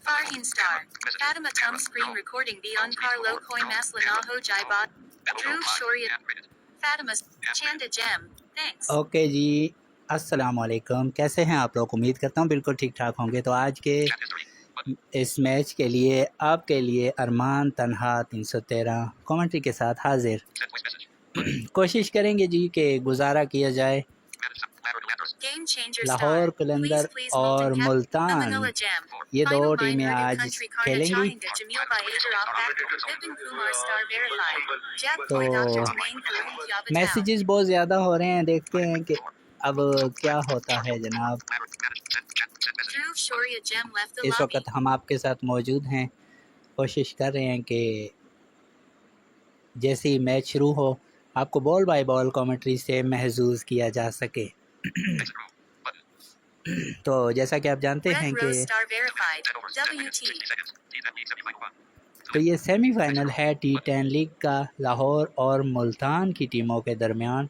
Farheen Star. Fatima Tum screen recording beyond Carlo Koi Maslanaho Jaibat. Dhruv Shaurya. Fatima Chanda Gem. Thanks. Okay जी, अस्सलाम वालेकुम। कैसे हैं आप लोग? उम्मीद करता हूँ बिल्कुल ठीक ठाक होंगे। तो आज के इस मैच के लिए आपके लिए अरमान तन्हा 313 कमेंट्री के साथ हाजिर। कोशिश करेंगे जी कि गुजारा किया जाए। लाहौर कलंदर और मुल्तान ये दो टीमें आज खेलेंगी। तो मैसेजेस बहुत ज़्यादा हो रहे हैं, देखते हैं कि अब क्या होता है जनाब। इस वक्त हम आपके साथ मौजूद हैं, कोशिश कर रहे हैं कि जैसे ही मैच शुरू हो आपको बॉल बाय बॉल कमेंट्री से महसूस किया जा सके। तो जैसा कि आप जानते हैं कि तो ये सेमीफाइनल है T10 लीग का लाहौर और मुल्तान की टीमों के दरमियान।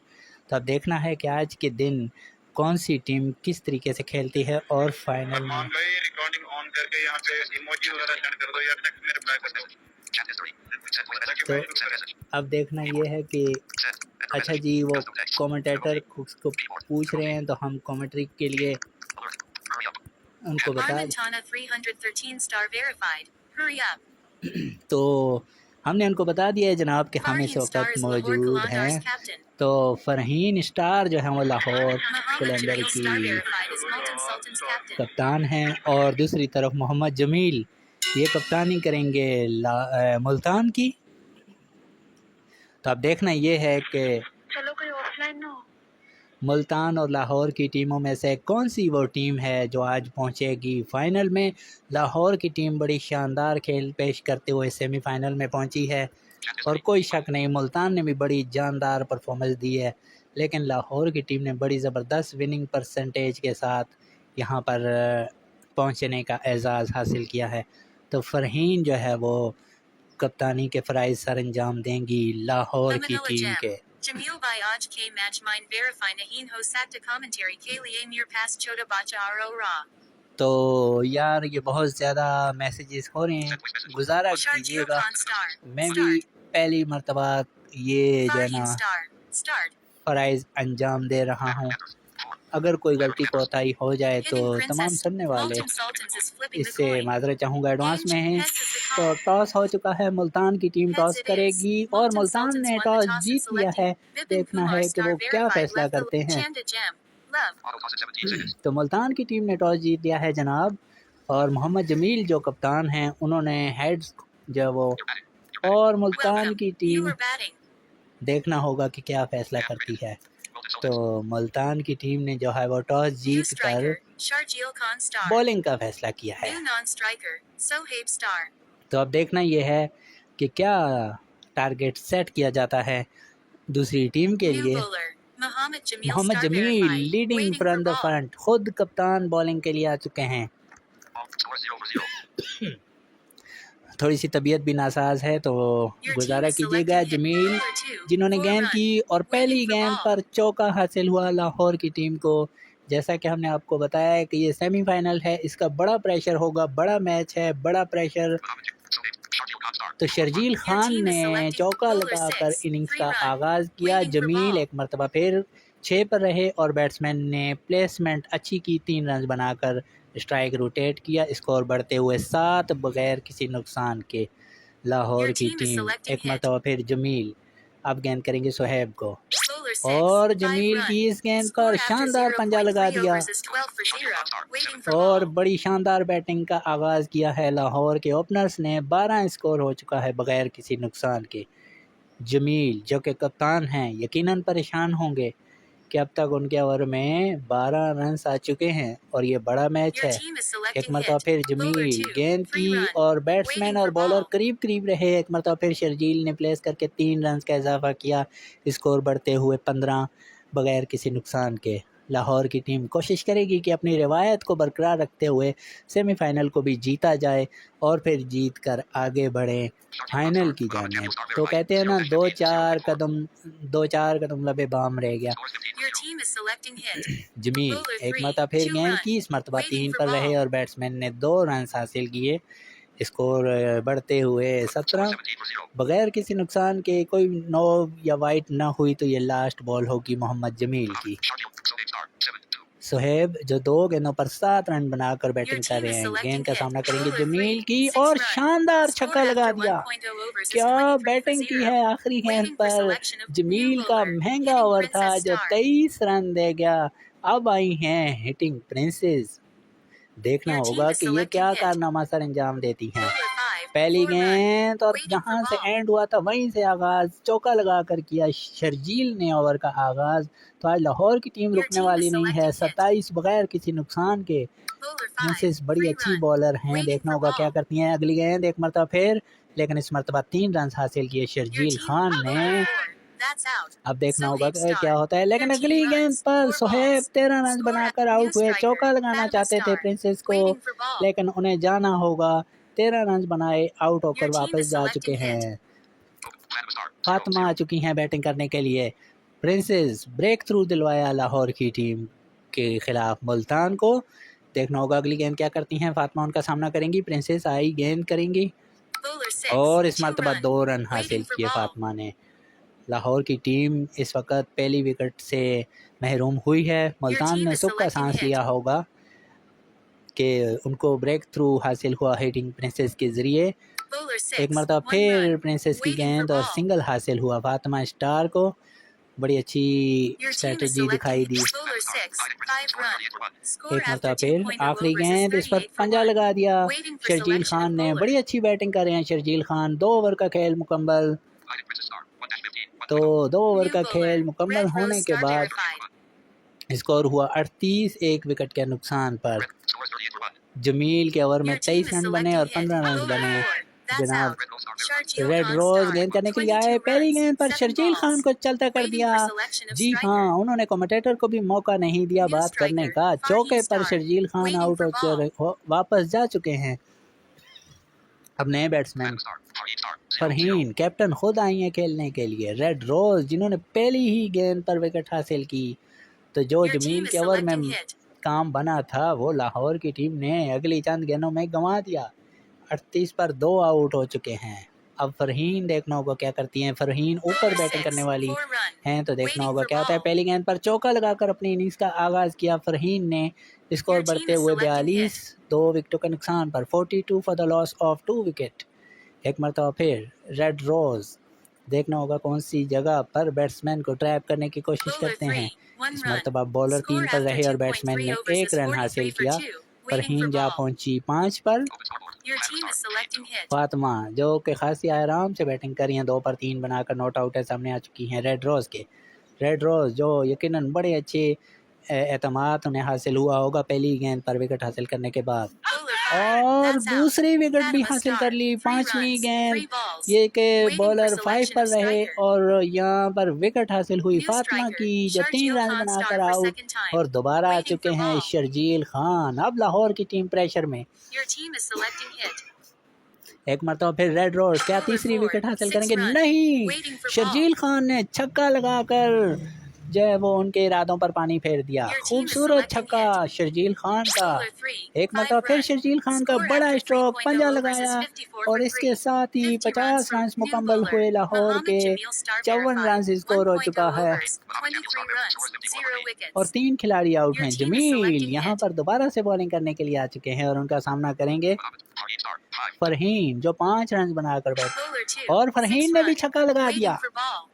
तो अब देखना है कि आज के दिन कौन सी टीम किस तरीके से खेलती है और फाइनल में। रिकॉर्डिंग ऑन करके यहाँ पे इमोजी वगैरह सेंड कर दो या टेक्स्ट में रिप्लाई कर दो। तो अब देखना ये है कि अच्छा जी, वो कमेंटेटर को पूछ रहे हैं तो हम कमेंट्री के लिए उनको बता तो हमने उनको बता दिया है जनाब कि हम इस वक्त मौजूद हैं। तो फरहीन स्टार जो है वो लाहौर कलंदर की कप्तान हैं और दूसरी तरफ मोहम्मद जमील ये कप्तानी करेंगे मुल्तान की। तो अब देखना ये है कि मुल्तान और लाहौर की टीमों में से कौन सी वो टीम है जो आज पहुंचेगी फाइनल में। लाहौर की टीम बड़ी शानदार खेल पेश करते हुए सेमीफाइनल में पहुंची है और कोई शक नहीं मुल्तान ने भी बड़ी जानदार परफॉर्मेंस दी है, लेकिन लाहौर की टीम ने बड़ी ज़बरदस्त विनिंग परसेंटेज के साथ यहाँ पर पहुँचने का एजाज़ हासिल किया है। तो फरहीन जो है वो कप्तानी के फ़राइज़ सर अंजाम देंगी लाहौर की टीम के। जमील भाई आज के मैच माइन वेरीफाई नहीं हो सकता कमेंटरी के लिए मेरे पास छोटा बच्चा आ रहा। तो यार ये बहुत ज़्यादा मैसेजेस हो रहे हैं, गुजारा कीजिएगा। मैं भी पहली मर्तबा ये जो है ना फ़राइज़ अंजाम दे रहा हूँ। अगर कोई गलती कोताही हो जाए तो तमाम सुनने वाले इससे माजरत चाहूँगा एडवांस में हैं। तो टॉस हो चुका है, मुल्तान की टीम टॉस करेगी और मुल्तान ने टॉस जीत लिया है। देखना है कि वो क्या फैसला करते हैं। तो मुल्तान की टीम ने टॉस जीत लिया है जनाब और मोहम्मद जमील जो कप्तान हैं उन्होंने हेड्स जो वो, और मुल्तान की टीम देखना होगा कि क्या फैसला करती है। तो मुल्तान की टीम ने जो है वो टॉस जीत कर बॉलिंग का फैसला किया है। तो अब देखना ये है कि क्या टारगेट सेट किया जाता है दूसरी टीम के लिए। Mohammad Jamil leading from the front, खुद कप्तान बॉलिंग के लिए आ चुके हैं। थोड़ी सी तबीयत भी नासाज है तो गुजारा कीजिएगा। जमील जिन्होंने गेंद की और पहली गेंद पर चौका हासिल हुआ लाहौर की टीम को। जैसा कि हमने आपको बताया है कि ये सेमीफाइनल है, इसका बड़ा प्रेशर होगा, बड़ा मैच है, बड़ा प्रेशर। तो शर्जील खान ने चौका लगाकर इनिंग्स का आगाज़ किया। जमील एक मरतबा फिर 6 पर रहे और बैट्समैन ने प्लेसमेंट अच्छी की, 3 रन बनाकर स्ट्राइक रोटेट किया। स्कोर बढ़ते हुए 7 बगैर किसी नुकसान के। लाहौर की टीम एक मरतबा फिर जमील अब गेंद करेंगे सुहेब को और जमील की इस गेंद पर शानदार पंजा लगा दिया और बड़ी शानदार बैटिंग का आगाज़ किया है लाहौर के ओपनर्स ने। 12 स्कोर हो चुका है बगैर किसी नुकसान के। जमील जो कि कप्तान हैं यकीनन परेशान होंगे कि अब तक उनके ओवर में 12 रन आ चुके हैं और ये बड़ा मैच है। एक मरतबा फिर जमील गेंद की और बैट्समैन और बॉलर करीब करीब रहे। एक मरतबा फिर शर्जील ने प्लेस करके 3 रन का इजाफा किया, स्कोर बढ़ते हुए 15 बगैर किसी नुकसान के। लाहौर की टीम कोशिश करेगी कि अपनी रिवायत को बरकरार रखते हुए सेमीफाइनल को भी जीता जाए और फिर जीत कर आगे बढ़े फाइनल की जानिब। तो कहते हैं ना, दो चार कदम लबे बाम रह गया। Your team is selecting hit. Jameel Bowler एक 3, मरतबा फिर 2 गेंद run. की, इस मरतबा Waiting 3 for पर रहे ball. और बैट्समैन ने 2 रन हासिल किए। स्कोर बढ़ते हुए 17 बगैर किसी नुकसान के, कोई नो या वाइट ना हुई तो ये लास्ट बॉल होगी मोहम्मद जमील की। सुहेब जो 2 गेंदों पर 7 रन बनाकर बैटिंग कर रहे हैं, गेंद का सामना करेंगे जमील की और शानदार छक्का लगा दिया। क्या बैटिंग की है आखिरी गेंद पर। जमील का महंगा ओवर था जो 23 रन दे गया। अब आई हैं हिटिंग प्रिंसेस। देखना होगा कि ये क्या कारनामा सर अंजाम देती हैं। पहली गेंद और जहां से एंड हुआ था वहीं से आगाज चौका लगाकर किया शर्जील ने ओवर का आगाज। तो आज लाहौर की टीम रुकने वाली नहीं है। 27 बगैर किसी नुकसान के। प्रिंसेस बड़ी अच्छी बॉलर हैं, देखना होगा क्या करती हैं। अगली गेंद एक मरतबा फिर, लेकिन इस मरतबा 3 रन हासिल किए शर्जील खान ने। अब देखना होगा क्या होता है। लेकिन अगली गेंद पर सुहेब 13 रन बनाकर आउट हुए। चौका लगाना चाहते थे प्रिंसेस को, लेकिन उन्हें जाना होगा। 13 रन बनाए आउट होकर वापस जा चुके हैं। फातिमा आ चुकी हैं बैटिंग करने के लिए। प्रिंसेस ब्रेक थ्रू दिलवाया लाहौर की टीम के खिलाफ मुल्तान को। देखना होगा अगली गेंद क्या करती हैं। फातिमा उनका सामना करेंगी, प्रिंसेस आई गेंद करेंगी और इस मरतबा 2 रन हासिल किए फातिमा ने। लाहौर की टीम इस वक्त पहली विकेट से महरूम हुई है। मुल्तान ने सुख का सांस लिया होगा कि उनको ब्रेक थ्रू हासिल हुआ हिटिंग प्रिंसेस के ज़रिए। एक मरतबा फिर प्रिंसेस की गेंद और सिंगल हासिल हुआ फातिमा स्टार को। बड़ी अच्छी स्ट्रेटजी दिखाई दी। एक मरतबा फिर आखिरी गेंद, इस पर पंजा लगा दिया शर्जील खान ने। बड़ी अच्छी बैटिंग कर रहे हैं शर्जील खान। 2 ओवर का खेल मुकम्मल। तो 2 ओवर का खेल मुकम्मल होने के बाद स्कोर हुआ 38 एक विकेट के नुकसान पर। जमील के ओवर में 23 रन बने और 15 रन बने। जनाब रेड रोज गेंद करने के लिए आए। पहली गेंद पर शर्जील खान को चलता कर दिया। जी हाँ, उन्होंने कमेंटेटर को भी मौका नहीं दिया बात करने का। चौके पर शर्जील खान आउट हो वापस जा चुके हैं। अब नए बैट्समैन फरहीन कैप्टन खुद आई हैं खेलने के लिए। रेड रोज जिन्होंने पहली ही गेंद पर विकेट हासिल की। तो जो जमील के ओवर में काम बना था वो लाहौर की टीम ने अगली चंद गेंदों में गंवा दिया। 38 पर 2 आउट हो चुके हैं। अब फरहीन देखना होगा क्या करती हैं। फरहीन ऊपर बैटिंग करने वाली हैं, तो देखना होगा क्या होता है। पहली गेंद पर चौका लगाकर अपनी इनिंग्स का आगाज किया फरहीन ने। स्कोर बढ़ते हुए 42, 2 विकेटों के नुकसान पर 42 for the loss of 2 wicket. एक मरतबा फिर रेड रोज देखना होगा कौन सी जगह पर बैट्समैन को ट्रैप करने की कोशिश करते हैं। इस मरतबा बॉलर 3 पर रहे और बैट्समैन ने 1 रन हासिल किया। फरहीन जा पहुंची 5 पर। फातिमा जो कि खासी आराम से बैटिंग कर रही हैं, 2 पर 3 बनाकर नॉट आउट है, सामने आ चुकी हैं रेड रोज के। रेड रोज जो यकीनन बड़े अच्छे एतमाद उन्हें हासिल हुआ होगा पहली गेंद पर विकेट हासिल करने के बाद। और दूसरी विकेट भी हासिल कर ली। 5वीं गेंद ये के बॉलर 5 पर रहे और यहाँ पर विकेट हासिल हुई फातिमा की, जो 3 रन बनाकर आउट। और दोबारा आ चुके हैं शर्जील खान। अब लाहौर की टीम प्रेशर में। एक मरतबा फिर रेड रोज क्या तीसरी विकेट हासिल करेंगे? नहीं, शर्जील खान ने छक्का लगाकर जो है वो उनके इरादों पर पानी फेर दिया। खूबसूरत छक्का शर्जील खान का। एक मरतबा फिर शर्जील खान का बड़ा स्ट्रोक, पंजा लगाया और इसके साथ ही 50 रन मुकम्मल हुए। लाहौर के 54 रन स्कोर हो चुका है और 3 खिलाड़ी आउट हैं। जमील यहाँ पर दोबारा से बॉलिंग करने के लिए आ चुके हैं और उनका सामना करेंगे फरहीन जो 5 रन बनाकर बैठे और फरहीन ने भी छक्का लगा दिया।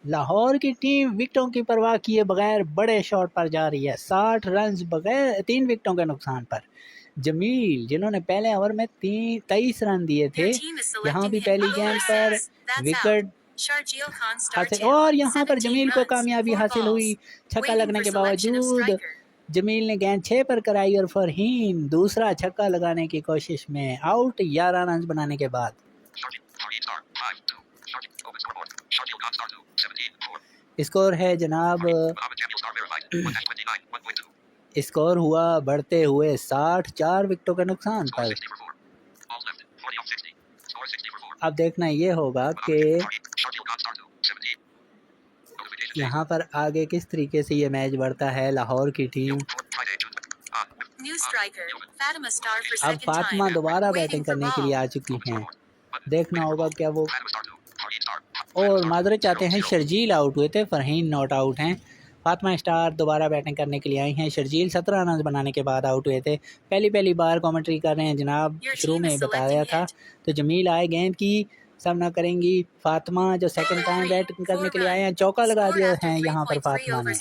लाहौर की टीम विकेटों की परवाह किए बगैर बड़े शॉट पर जा रही है। 60 रन बगैर 3 विकेटों के नुकसान पर। जमील जिन्होंने पहले ओवर में 23 रन दिए थे, यहाँ भी पहली गेंद पर विकेट हासिल और यहाँ पर जमील को कामयाबी हासिल हुई। छक्का लगने के बावजूद जमील ने गेंद 6 पर कराई और फरहीन दूसरा छक्का लगाने की कोशिश में आउट 11 रन बनाने के बाद। स्कोर है जनाब स्कोर हुआ बढ़ते हुए 60, 4 विकेटों के नुकसान पर। अब देखना ये होगा कि यहाँ पर आगे किस तरीके से ये मैच बढ़ता है। लाहौर की टीम अब फातिमा दोबारा बैटिंग करने के लिए आ चुकी हैं। देखना होगा क्या वो, और माजरत चाहते हैं, शर्जील आउट हुए थे, फरहीन नॉट आउट हैं। फातिमा स्टार दोबारा बैटिंग करने के लिए आई हैं। शर्जील 17 रन बनाने के बाद आउट हुए थे। पहली बार कमेंट्री कर रहे हैं जनाब, शुरू में बताया था। तो जमील आए, गेंद की सामना करेंगी फातिमा, जो सेकंड टाइम बैटिंग करने के लिए आए हैं। चौका लगा दिया है यहाँ पर फातिमा ने।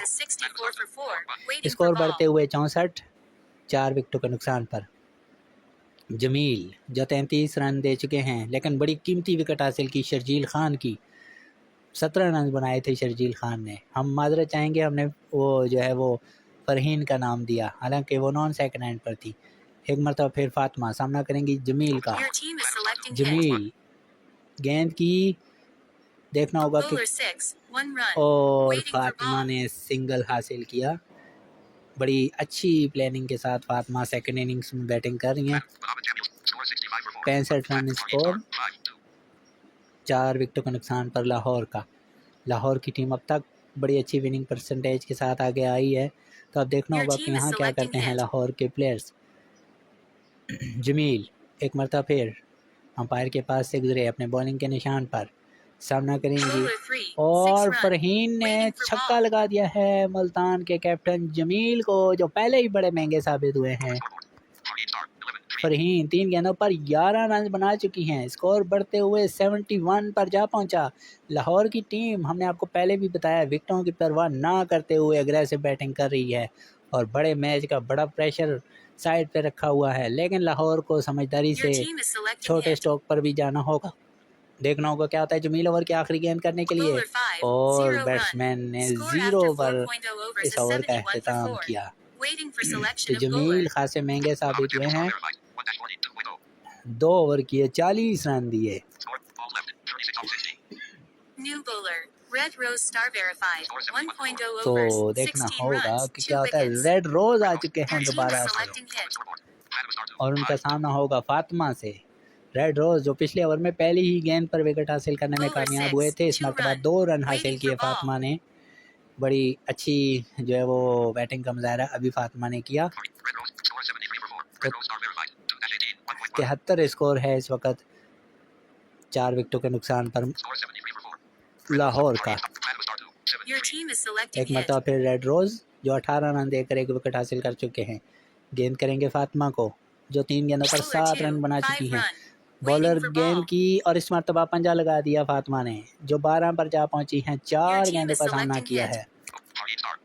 स्कोर बढ़ते हुए 64, 4 विकेटों के नुकसान पर। जमील जो 33 रन दे चुके हैं, लेकिन बड़ी कीमती विकेट हासिल की शर्जील खान की। 17 रन बनाए थे शर्जील खान ने। हम माजरत चाहेंगे, हमने वो जो है वो फरहीन का नाम दिया, हालांकि वो नॉन सेकंड हैंड पर थी। एक मरतबा फिर फातिमा सामना करेंगी जमील का। जमील गेंद की देखना होगा कि, और फातिमा ने सिंगल हासिल किया। बड़ी अच्छी प्लानिंग के साथ फातिमा सेकंड इनिंग्स में बैटिंग कर रही हैं। 65 रन स्कोर, 4 विकेटों के नुकसान पर लाहौर का। लाहौर की टीम अब तक बड़ी अच्छी विनिंग परसेंटेज के साथ आगे आई है। तो अब देखना होगा कि यहाँ क्या करते हैं लाहौर के प्लेयर्स। जमील एक मरतबा फिर अंपायर के पास से गुजरे अपने बॉलिंग के निशान पर, सामना करेंगी, और फरहीन ने छक्का लगा दिया है मुल्तान के कैप्टन जमील को, जो पहले ही बड़े महंगे साबित हुए हैं। फरहीन 3 गेंदों पर 11 रन बना चुकी हैं। स्कोर बढ़ते हुए 71 पर जा पहुंचा। लाहौर की टीम, हमने आपको पहले भी बताया, विकेटों की परवाह ना करते हुए एग्रेसिव बैटिंग कर रही है और बड़े मैच का बड़ा प्रेशर साइड पे रखा हुआ है। लेकिन लाहौर को समझदारी से छोटे स्ट्रोक पर भी जाना होगा। देखना होगा क्या होता है। जमील ओवर की आखिरी गेंद करने के लिए, और बैट्समैन ने 0 पर इस ओवर का अख्तिताम किया। तो जमील खासे महंगे साबित हुए हैं। 2 ओवर किए, 40 रन दिए। तो देखना होगा कि क्या होता है। रेड रोज आ चुके हैं दोबारा से, और उनका सामना होगा फातिमा से। रेड रोज जो पिछले ओवर में पहली ही गेंद पर विकेट हासिल करने में कामयाब हुए थे, इस मरतबा 2 रन हासिल किए फातिमा ने। बड़ी अच्छी जो है वो बैटिंग का मुजाहरा अभी फातिमा ने किया। 73 स्कोर है इस वक्त, 4 विकेटों के नुकसान पर लाहौर का। एक मरतबा फिर रेड रोज जो 18 रन देकर 1 विकेट हासिल कर चुके हैं, गेंद करेंगे फातिमा को, जो 3 गेंदों पर 7 रन बना चुकी हैं। बॉलर गेंद की, और इस मरतबा पंजा लगा दिया फातिमा ने, जो 12 पर जा पहुंची हैं। 4 गेंदों का सामना किया है।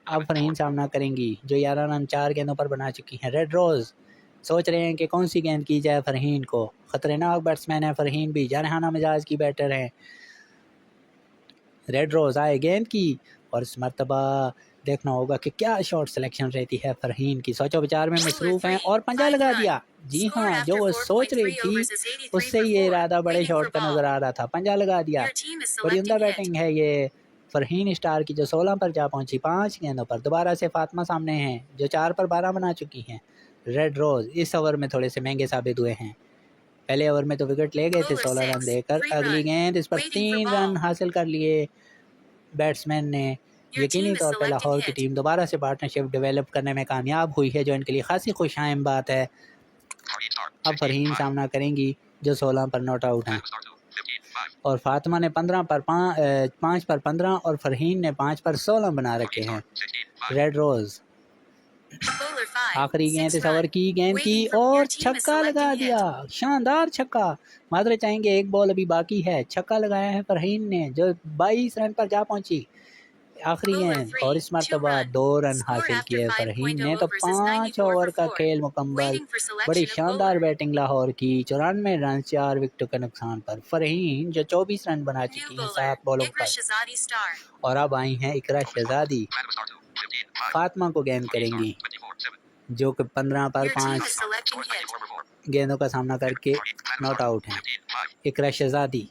अब फरहीन सामना करेंगी, जो 11 रन 4 गेंदों पर बना चुकी हैं। रेड रोज सोच रहे हैं कि कौन सी गेंद की जाए फरहीन को। खतरनाक बैट्समैन है फरहीन भी, जानहाना मिजाज की बैटर है। रेड रोज आए गेंद की, और इस मरतबा देखना होगा कि क्या शॉट सिलेक्शन रहती है फरहीन की। सोचो विचार में मसरूफ हैं, और पंजा लगा दिया। जी हाँ, जो वो सोच रही थी उससे ये इरादा बड़े शॉट का नजर आ रहा था। पंजा लगा दिया। बड़ी उम्दा बैटिंग है ये फरहीन स्टार की, जो 16 पर जा पहुंची 5 गेंदों पर। दोबारा से फातिमा सामने हैं, जो 4 पर 12 बना चुकी हैं। रेड रोज इस ओवर में थोड़े से महंगे साबित हुए हैं। पहले ओवर में तो विकेट ले गए थे 16 रन देकर। अगली गेंद, इस पर 3 रन हासिल कर लिए बैट्समैन ने। यकीनी तौर पर लाहौर की टीम दोबारा से पार्टनरशिप डेवलप करने में कामयाब हुई है, जो इनके लिए खासी खुशाइम बात है। अब फरहीन सामना करेंगी, जो 16 पर नॉट आउट हैं, और फातिमा ने 5 पर 15 और फरहीन ने 5 पर 16 बना रखे हैं। रेड रोज आखिरी गेंद इस ओवर की, गेंद की, और छक्का लगा दिया। शानदार छक्का। माजरे चाहेंगे, एक बॉल अभी बाकी है। छक्का लगाया है फरहीन ने, जो 22 रन पर जा पहुंची। आखिरी गेंद, और इस मरतबा 2 रन हासिल किए फरहीन ने। तो 5 ओवर का खेल मुकम्मल। बड़ी शानदार बैटिंग लाहौर की। 94 रन, 4 विकेटों के नुकसान पर। फरहीन जो 24 रन बना चुकी हैं 7 बॉलों पर। और अब आई हैं इकरा शहजादी, फातिमा को गेंद करेंगी, जो कि 15 पर 5 गेंदों का सामना करके नॉट आउट हैं। इकरा शहजादी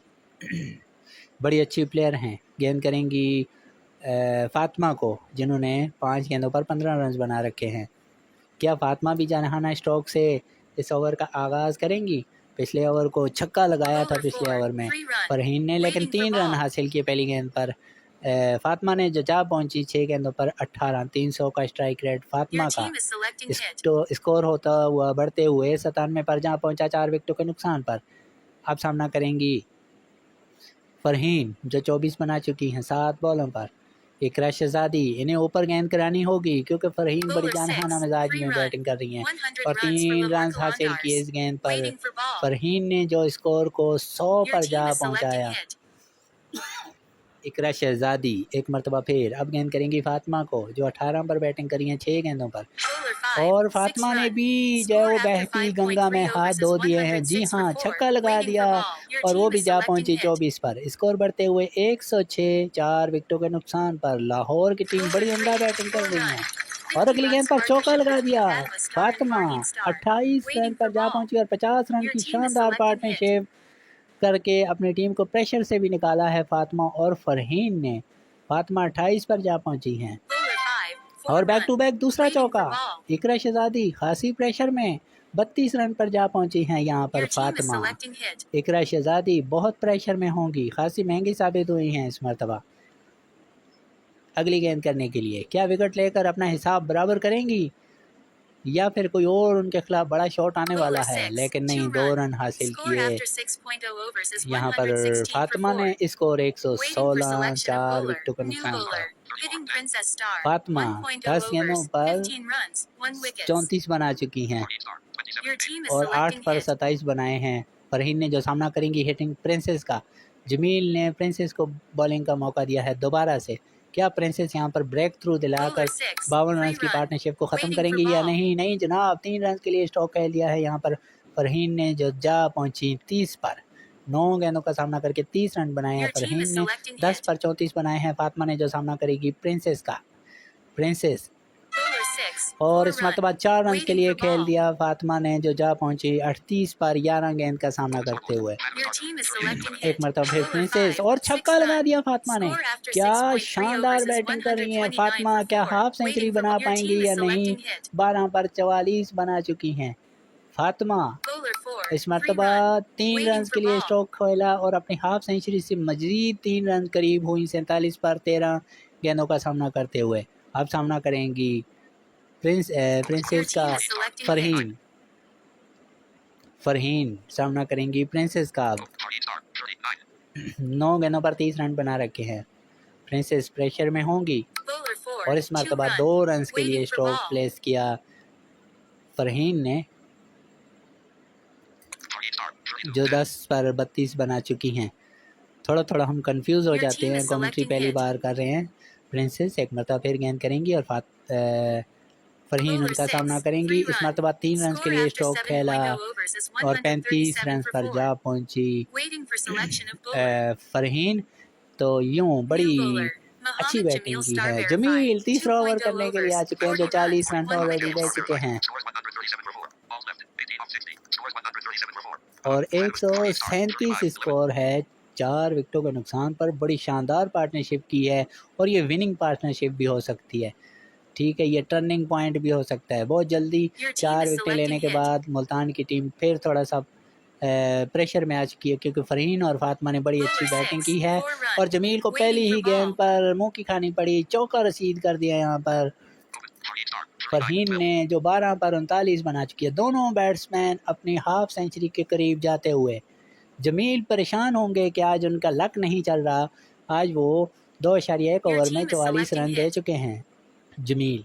बड़ी अच्छी प्लेयर हैं। गेंद करेंगी फातिमा को, जिन्होंने 5 गेंदों पर 15 रन बना रखे हैं। क्या फातिमा भी जानहाना स्ट्रोक से इस ओवर का आगाज़ करेंगी? पिछले ओवर को छक्का लगाया था पिछले ओवर में फरहीन ने, लेकिन 3 रन हासिल किए पहली गेंद पर। फातिमा ने जो जा पहुंची 6 गेंदों पर 18, 300 का स्ट्राइक रेट फातिमा Your का। team is selecting hit. Score होता हुआ बढ़ते हुए 97 पर जहाँ पहुंचा 4 विकेटों के नुकसान पर। अब सामना करेंगी फरहीन जो 24 बना चुकी हैं 7 बॉलों पर। इकरा शहजादी, इन्हें ऊपर गेंद करानी होगी क्योंकि फरहीन बड़ी Bowler जानहाना 6, मिजाज 3 में run. बैटिंग कर रही हैं 100 और runs for 3 Lahore रन हासिल Qalandars. किए इस गेंद पर। Waiting for ball. फरहीन ने जो स्कोर को 100 Your पर team जा is selecting पहुंचाया। hit. इकरा शहजादी एक मरतबा फिर अब गेंद करेंगी फातिमा को जो 18 पर बैटिंग करी हैं 6 गेंदों पर। Bowler 5, और 6 फातिमा ने run. भी जो है Score वो after बहती गंगा में 5.3 हाथ overs धो is दिए हैं। जी 106 हाँ, for 4. छक्का लगा Waiting दिया for ball. Your और वो team भी is जा selecting पहुंची hit. 24 पर। स्कोर बढ़ते हुए 106, 4 विकेटों के नुकसान पर। लाहौर की टीम बड़ी उम्दा बैटिंग कर रही है और अगली गेंद पर चौका लगा दिया फातिमा। 28 रन पर जा पहुंची और 50 रन की शानदार पार्टनरशिप करके अपनी टीम को प्रेशर से भी निकाला है फातिमा और फरहीन ने। फातिमा 28 पर जा पहुंची हैं Bowler 5, 4 और बैक टू run. बैक दूसरा Waiting for चौका। ball. इकरा शहजादी खासी प्रेशर में 32 रन पर जा पहुंची हैं यहाँ पर Your team is Fatima. selecting hit. इकरा शहजादी बहुत प्रेशर में होंगी, खासी महंगी साबित हुई हैं इस मरतबा अगली गेंद करने के लिए। क्या विकेट लेकर अपना हिसाब बराबर करेंगी या फिर कोई और उनके खिलाफ बड़ा शॉट आने वाला Bowler है? 6, लेकिन 2 नहीं, 2 run. रन हासिल Score किए after 6.0 overs is यहाँ पर 116 for फातिमा 4. ने। Score Waiting for 116, selection of 4 bowler. विकेटों का New नुकसान bowler. था। Hitting Princess Star. फातिमा 1.0 10 गेंदों overs, पर 15 runs, 1 wickets. 34 बना चुकी हैं Your team is और 8 selecting पर hit. 27 बनाए हैं। फरहीन ने जो सामना करेंगी हिटिंग प्रिंसेस का। जमील ने प्रिंसेस को बॉलिंग का मौका दिया है दोबारा से। क्या प्रिंसेस यहाँ पर ब्रेक थ्रू दिलाकर Bowler 6, 52 रन 3 की run. पार्टनरशिप को ख़त्म Waiting करेंगी for या ball. नहीं? नहीं जनाब, 3 रन के लिए स्टॉक कह लिया है यहाँ पर फरहीन ने जो जा पहुँची 30 पर। 9 गेंदों का सामना करके 30 रन बनाए हैं Your team फरहीन is ने। selecting 10 hit. पर 34 बनाए हैं फातिमा ने जो सामना करेगी प्रिंसेस का। प्रिंसेस Bowler 6, और 4 इस run. मरतबा 4 रन के Waiting लिए for खेल ball. दिया फातिमा ने जो जा पहुंची 38 पर 11 गेंद का सामना करते हुए। Your team is selecting एक hit. मरतबा फिर Bowler प्रिंसेस 5, और 6 छक्का लगा run. दिया फातिमा ने। Score after क्या 6.3 शानदार overs is बैटिंग कर रही हैं 129 फातिमा। for क्या 4. हाफ सेंचुरी Waiting for बना ball. Your पाएंगी team या is नहीं? selecting hit. 12 पर 44 बना चुकी हैं फातिमा। Bowler 4, इस 3 मरतबा run. 3 Waiting रन for के लिए ball. स्ट्रोक खोला और अपनी हाफ सेंचुरी से मजीद 3 रन करीब हुई 47 पर 13 गेंदों का सामना करते हुए। अब सामना करेंगी Your प्रिंसेस का team is selecting hit. Farheen. Farheen सामना करेंगी प्रिंसेस का। 9 गेंदों पर 30 रन बना रखे हैं। प्रिंसेस प्रेशर में होंगी Bowler 4, और इस 2 मरतबा run. 2 रन के लिए Waiting for stroke ball. Place किया फरहीन ने जो 10 पर 32 बना चुकी हैं। थोड़ा थोड़ा हम कंफ्यूज हो Your जाते team हैं, is कमेंट्री selecting पहली hit. बार कर रहे हैं। प्रिंसेस एक मरतबा फिर गेंद करेंगी और फरहीन Bowler उनका 6, सामना करेंगी। 3 इस run. मरतबा 3 रन के Score लिए after स्ट्रोक खेला 7.0 overs is और 35 रन 137 for पर 4. जा पहुंची Waiting for selection of bowler. Farheen. तो यूं New बड़ी bowler. अच्छी Mohammed बैटिंग Jamil की star है। verified. जमील तीसरा ओवर 2.0 करने के लिए आ overs, चुके हैं जो 40 40 runs, रन 1 ऑलरेडी wicket. रह चुके हैं और 137 स्कोर है 4 विकेटों के नुकसान पर। बड़ी शानदार पार्टनरशिप की है और ये विनिंग पार्टनरशिप भी हो सकती है। ठीक है, ये टर्निंग पॉइंट भी हो सकता है। बहुत जल्दी Your team 4 is विकेटें selecting लेने के hit. बाद मुल्तान की टीम फिर थोड़ा सा प्रेशर में आ चुकी है क्योंकि फरहीन और फातिमा ने बड़ी अच्छी Bowler बैटिंग 6, की है 4 run. और जमील को Waiting पहली for ही ball. गेंद पर मुंह की खानी पड़ी। चौका रसीद कर दिया यहाँ पर फरहीन ने जो 12 पर 39 बना चुकी है। दोनों बैट्समैन अपनी हाफ सेंचुरी के करीब जाते हुए। जमील परेशान होंगे कि आज उनका लक नहीं चल रहा। आज वो 2.1 Your ओवर में team is 44 selecting run they hit. चुके हैं जमील।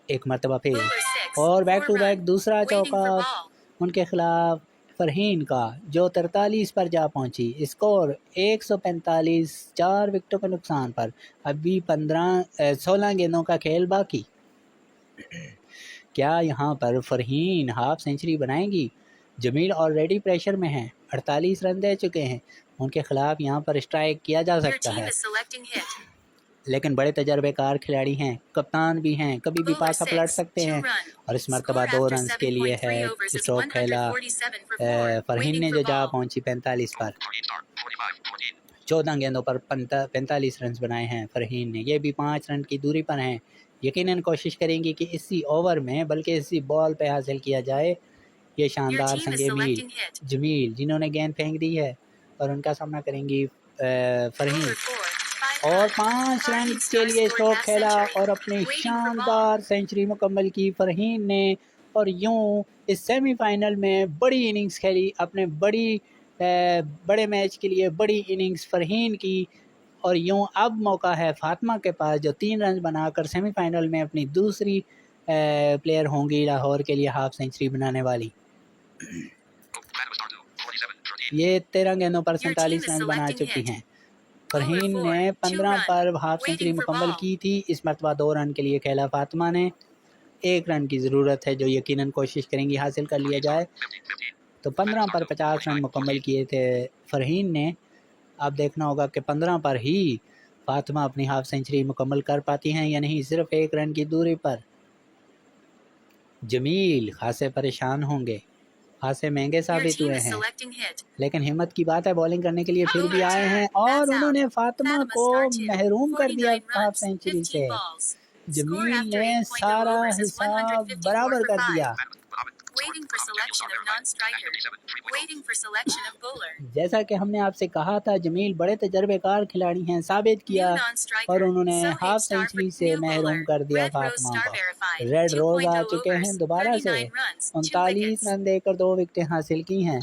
एक मरतबा फिर Bowler 6, और बैक 4 टू बैक run. दूसरा Waiting चौका for ball. उनके खिलाफ फरहीन का जो 43 पर जा पहुंची। स्कोर 145, 4 विकेटों के नुकसान पर। अभी 16 गेंदों का खेल बाकी। क्या यहाँ पर फरहीन हाफ सेंचुरी बनाएंगी? जमील ऑलरेडी प्रेशर में हैं, 48 रन दे चुके हैं। उनके खिलाफ यहाँ पर स्ट्राइक किया जा Your सकता team है, is selecting hit. लेकिन बड़े तजर्बेकार खिलाड़ी हैं, कप्तान भी हैं, कभी भी Bowler पासा पलट 6, सकते 2 हैं। run. और इस Score मरतबा 2 after रन के लिए है 7.3 overs is स्ट्रोक खेला 147 for 4. फरहीन Waiting ने for जो जा ball. पहुंची 45 पर। 14 गेंदों पर 45 रन बनाए हैं फ़रहीन ने। ये भी 5 रन की दूरी पर हैं। यकीनन कोशिश करेंगी कि इसी ओवर में बल्कि इसी बॉल पे हासिल किया जाए ये शानदार संगे मील। जमील जिन्होंने गेंद फेंक दी है और उनका सामना करेंगी फ़रहीन और 5 रन के लिए स्ट्रोक खेला और अपनी शानदार सेंचुरी मुकम्मल की फ़रहीन ने। और यूं इस सेमीफाइनल में बड़ी इनिंग्स खेली, अपने बड़े मैच के लिए बड़ी इनिंग्स फ़रहीन की। और यूं अब मौका है फ़ातिमा के पास जो 3 रन बनाकर सेमीफाइनल में अपनी दूसरी प्लेयर होंगी लाहौर के लिए हाफ सेंचुरी बनाने वाली। ये 13 गेंदों पर 47 रन बना चुकी हैं। फ़रहीन ने 15 पर हाफ सेंचुरी मुकम्मल की थी। इस मरतबा 2 रन के लिए खेला फ़ातिमा ने। 1 रन की ज़रूरत है जो यकीनन कोशिश करेंगी हासिल कर लिया जाए। तो 15 पर 50 रन मुकम्मल किए थे फ़रहीन ने। अब देखना होगा कि 15 पर ही फ़ातिमा अपनी हाफ सेंचुरी मुकम्मल कर पाती हैं या नहीं। सिर्फ 1 रन की दूरी पर जमील खासे परेशान होंगे, खासे महंगे साबित हुए हैं, लेकिन हिम्मत की बात है बॉलिंग करने के लिए फिर भी आए हैं और उन्होंने फ़ातिमा को महरूम कर दिया हाफ सेंचुरी से। जमील ने सारा हिसाब बराबर कर दिया। जैसा कि हमने आपसे कहा था जमील बड़े तजर्बेकार खिलाड़ी हैं, साबित किया और उन्होंने हाफ सेंचुरी से महरूम कर दिया फ़ातिमा को। रेड रोज आ चुके हैं दोबारा से, 39 रन देकर 2 विकेटें हासिल की हैं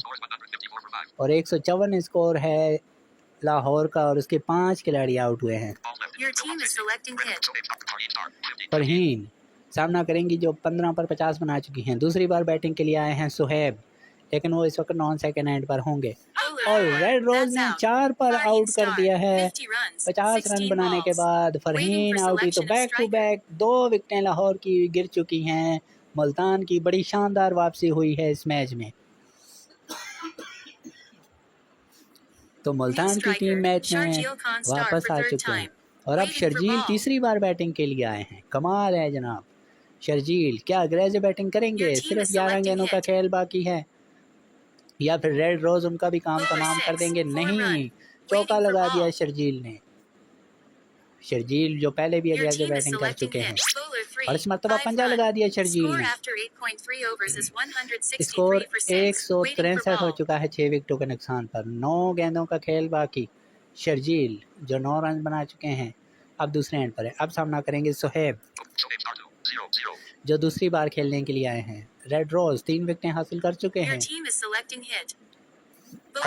और 154 स्कोर है लाहौर का और उसके 5 खिलाड़ी आउट हुए हैं। फ़रहीन सामना करेंगी जो 15 पर 50 बना चुकी हैं। दूसरी बार बैटिंग के लिए आए हैं सुहेब, लेकिन वो इस वक्त नॉन सेकंड एंड पर होंगे। और रेड रोज ने 4 पर आउट कर दिया है। 50 रन बनाने के बाद फ़रहीन आउट हुई तो बैक टू बैक 2 विकेटें लाहौर की गिर चुकी हैं। मुल्तान की बड़ी शानदार वापसी हुई है इस मैच में। तो मुल्तान की टीम मैच में वापस आ चुके हैं और अब शर्जील तीसरी बार बैटिंग के लिए आए हैं। कमाल है जनाब। शर्जील क्या अग्रेसिव बैटिंग करेंगे? सिर्फ 11 गेंदों का खेल बाकी है या फिर रेड रोज उनका भी काम तमाम कर देंगे? नहीं, चौका लगा दिया शर्जील ने। शर्जील जो पहले भी अग्रेसिव बैटिंग कर चुके हैं और इस मरतबा पंजा लगा दिया शर्जील ने। स्कोर 163 हो चुका है 6 विकेटों के नुकसान पर। 9 गेंदों का खेल बाकी। शर्जील जो 9 रन बना चुके हैं अब दूसरे एंड पर है। अब सामना करेंगे सुहेब जो दूसरी बार खेलने के लिए आए हैं। रेड रोज 3 विकेटें हासिल कर चुके हैं